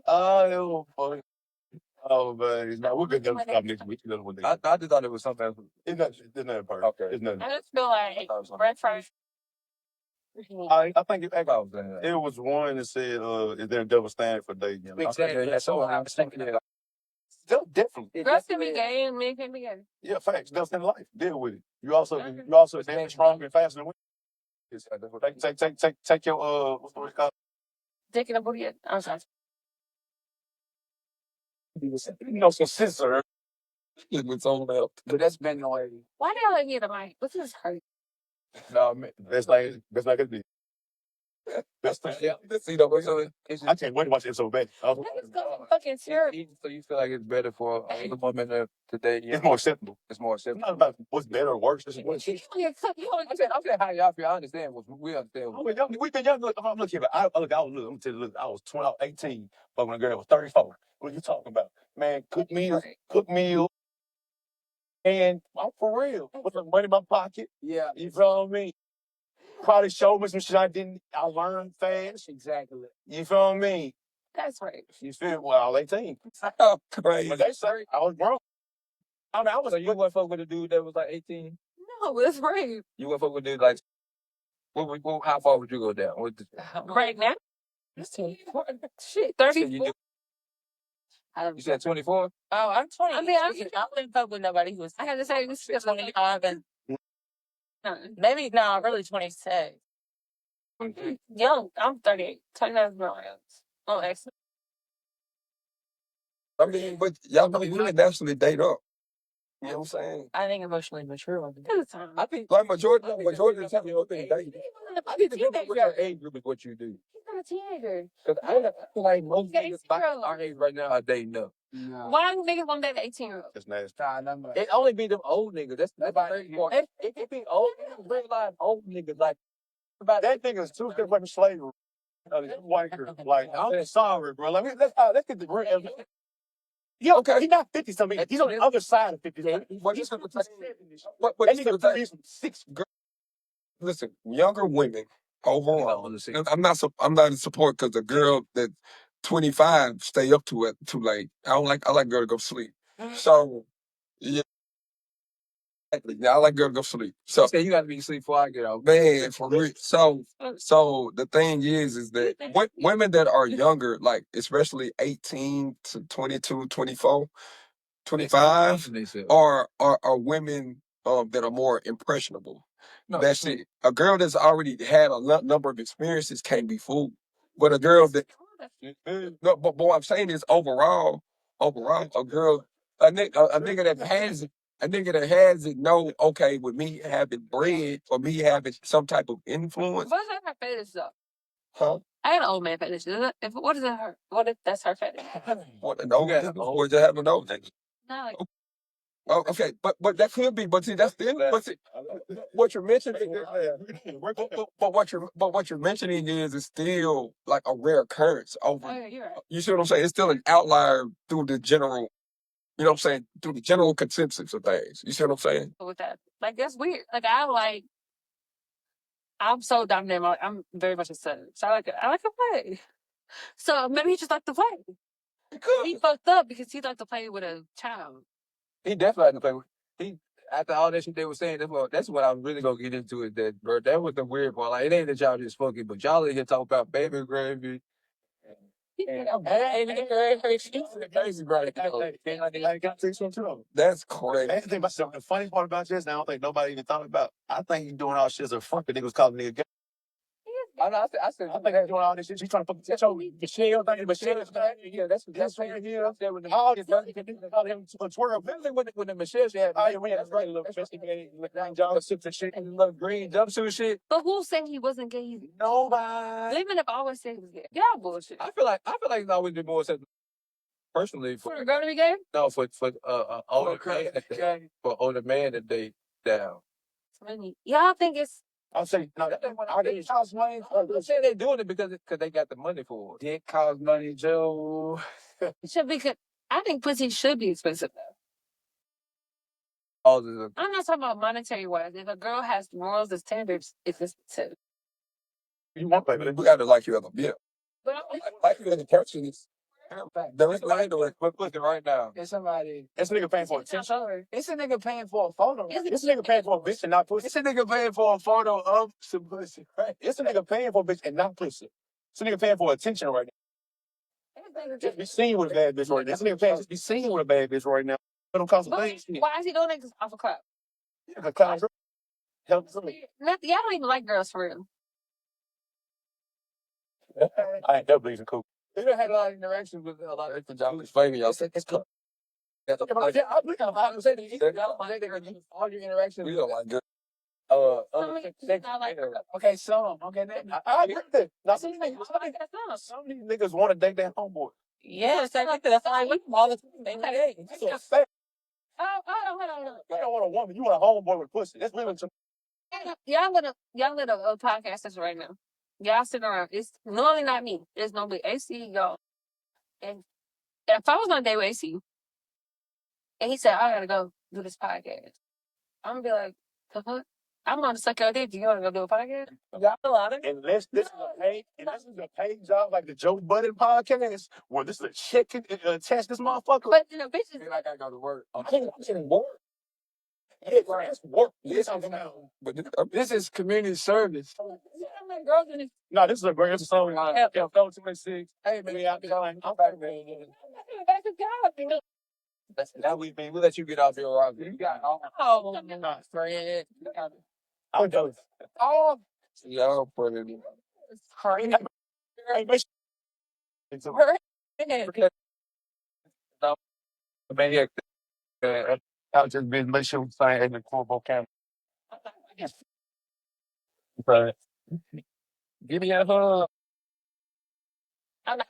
Oh, funny. Oh man, no, we're gonna stop next week. I just thought it was something else. It's nothing perfect. Okay. It's nothing. I just feel like bread fries. I think it was one that said, "Is there a double standard for dating?" Exactly. That's what I was thinking. Definitely. Girls can be gay and men can be gay. Yeah, facts. That's in life. Deal with it. You also stand stronger and faster than women. Take your what's the word called? Dick in a booty. I'm sorry. Some scissor. It's on up. But that's been the way. Why do y'all get a mic? What's this hurt? No, man, that's like it be. Best thing. Yeah. See, though, so I can't wait to watch it so bad. Niggas go fucking serious. So you feel like it's better for the woman to date? It's more acceptable. It's more It's acceptable. not about what's better or worse. It's what You I'm saying how y'all feel. I understand what we understand. we've been young. Look, I'm looking. I'm gonna tell you, look, I was 20, 18, but when a girl was 34. What are you talking about? Man, cook meal, and I'm for real. Put some money in my pocket. Yeah. You feel me? Probably showed me some shit I learned fast. Exactly. You feel me? That's right. You feel well, I was 18. Oh, crazy. But they say I was grown. I mean, So you went fuck with a dude that was like 18? No, that's right. You went fuck with a dude like how far would you go down? Right now? Shit, 34. You said 24? Oh, I'm 20. I mean, I wouldn't fuck with nobody who was I had to say this is 25 and maybe no, really 26. young. I'm 38. 29 is my else. Oh, excellent. I mean, but y'all know you didn't naturally date up. You know what I'm saying? I think emotionally mature. At the time. I think Like majority of the time you don't think dating. I think the difference with your age group is what you do. He's not a teenager. Because I feel like most Okay, niggas by zero. our age right now are dating up. No. Why do niggas want to date an 18-year-old? That's nasty. It only be them old niggas. That's the crazy part. It be old niggas, real life old niggas. Like, About that thing is too different slavery. White girl. Like, I'm sorry, bro. Let's get the real. Yeah, okay. He's not 50 something. He's on the other side of 50. But He's this is 57. But That nigga 36. listen, younger women overall. I'm not in support because the girl that 25 stay up to it too late. I like girl to go sleep. So yeah, I like girl to go sleep. So you got to be asleep before I get out. man, for real. So the thing is that women that are younger, like especially 18 to 22, 24, 25, are women that are more impressionable. No, That's it. A girl that's already had a number of experiences can't be fooled. But a girl that no, but what I'm saying is overall, a girl, a nigga that has it know, okay, with me having bread or me having some type of influence. What's her fetish though? Huh? I got an old man fetish. What is it her? What if that's her fetish? What an old nigga, or just having old nigga. No, like, Oh, okay, but that could be, but see, that's still, but see, what you're mentioning, but what you're mentioning is still like a rare occurrence over. oh, yeah, you're right. You see what I'm saying? It's still an outlier through the general, you know what I'm saying, through the general consensus of things. You see what I'm saying? With that, like that's weird. Like I'm so dominant. I'm very much a son, so I like to play. So maybe he just like to play. He fucked up because he like to play with a child. He definitely had to play with. after all that shit they were saying, that's what I'm really gonna get into is that, bro, that was the weird part. Like, it ain't that y'all just fucking, but y'all in here talking about baby gravy. That's crazy. And the thing about the funny part about this, I don't think nobody even thought about. I think he's doing all shit as a front. The niggas calling nigga gay. I know. I said. I think he's doing all this shit. He's trying to fuck Michelle thing. Michelle, Yeah, that's what right he here. said with the. All this fucking niggas call him a twirl. Especially when the Michelle shit happened. Oh yeah, we had a little investigating green jumpsuit and shit. Little green jumpsuit shit. But who said he wasn't gay? Nobody. Women have always said he was gay. Y'all bullshit. I feel like it's always been more acceptable. Personally, For a girl to be gay? no, for older man, for older man to date down. Money. Y'all think it's I'll say no. Are they cost money? I'm saying they doing it because they got the money for it. Dick costs money, Joe. should be? I think pussy should be expensive though. I'm not talking about monetary wise. If a girl has morals and standards, it's expensive. You want baby? We gotta like you as a bitch. But Like you as a person is. There is Right now. It's somebody. This nigga paying for attention. sorry. It's a nigga paying for a photo. This nigga paying for a bitch and not pussy. It's a nigga paying for a photo of some pussy, right? This nigga paying for a bitch and not pussy. This nigga paying for attention right now. Just be seen with a bad bitch right now. This nigga paying just be seen with a bad bitch right now. It don't cost a thing. Why is he doing it off a clout? The clown girl helps me. Y'all don't even like girls for real. I ain't that bleeding cool. We done had a lot of interactions with a lot of different jobs. Explaining y'all. It's cool. That's a Yeah, I look at I'm saying all your interactions. We don't like good. Okay, some. Okay, I agree with that. Now some of these niggas want to date their homeboy. Yes, that's why we all the time. They like, hey, That's so sad. Hold on. You don't want a woman. You want a homeboy with pussy. That's really too. Y'all little podcasters right now. Y'all sitting around. It's normally not me. It's normally AC, y'all. And if I was on a date with AC, and he said, I gotta go do this podcast, I'm gonna be like, the fuck? I'm gonna suck your dick. You wanna go do a podcast? Y'all a lot of unless this is a paid job like the Joe Budden podcast, where this is a chick can attach this motherfucker. But you know, bitches. I gotta go to work. I can't work. Yeah, that's work. This is community service. Girls in it. No, this is a great episode. Episode 26. Hey, baby, I'm back, man. Now we let you get off your rock. You got Oh, friend. I'm done. oh, Y'all put it in. Hey, make sure. maniac. I'll just be make sure we sign in the corpo camera. But give me a hug. I'm not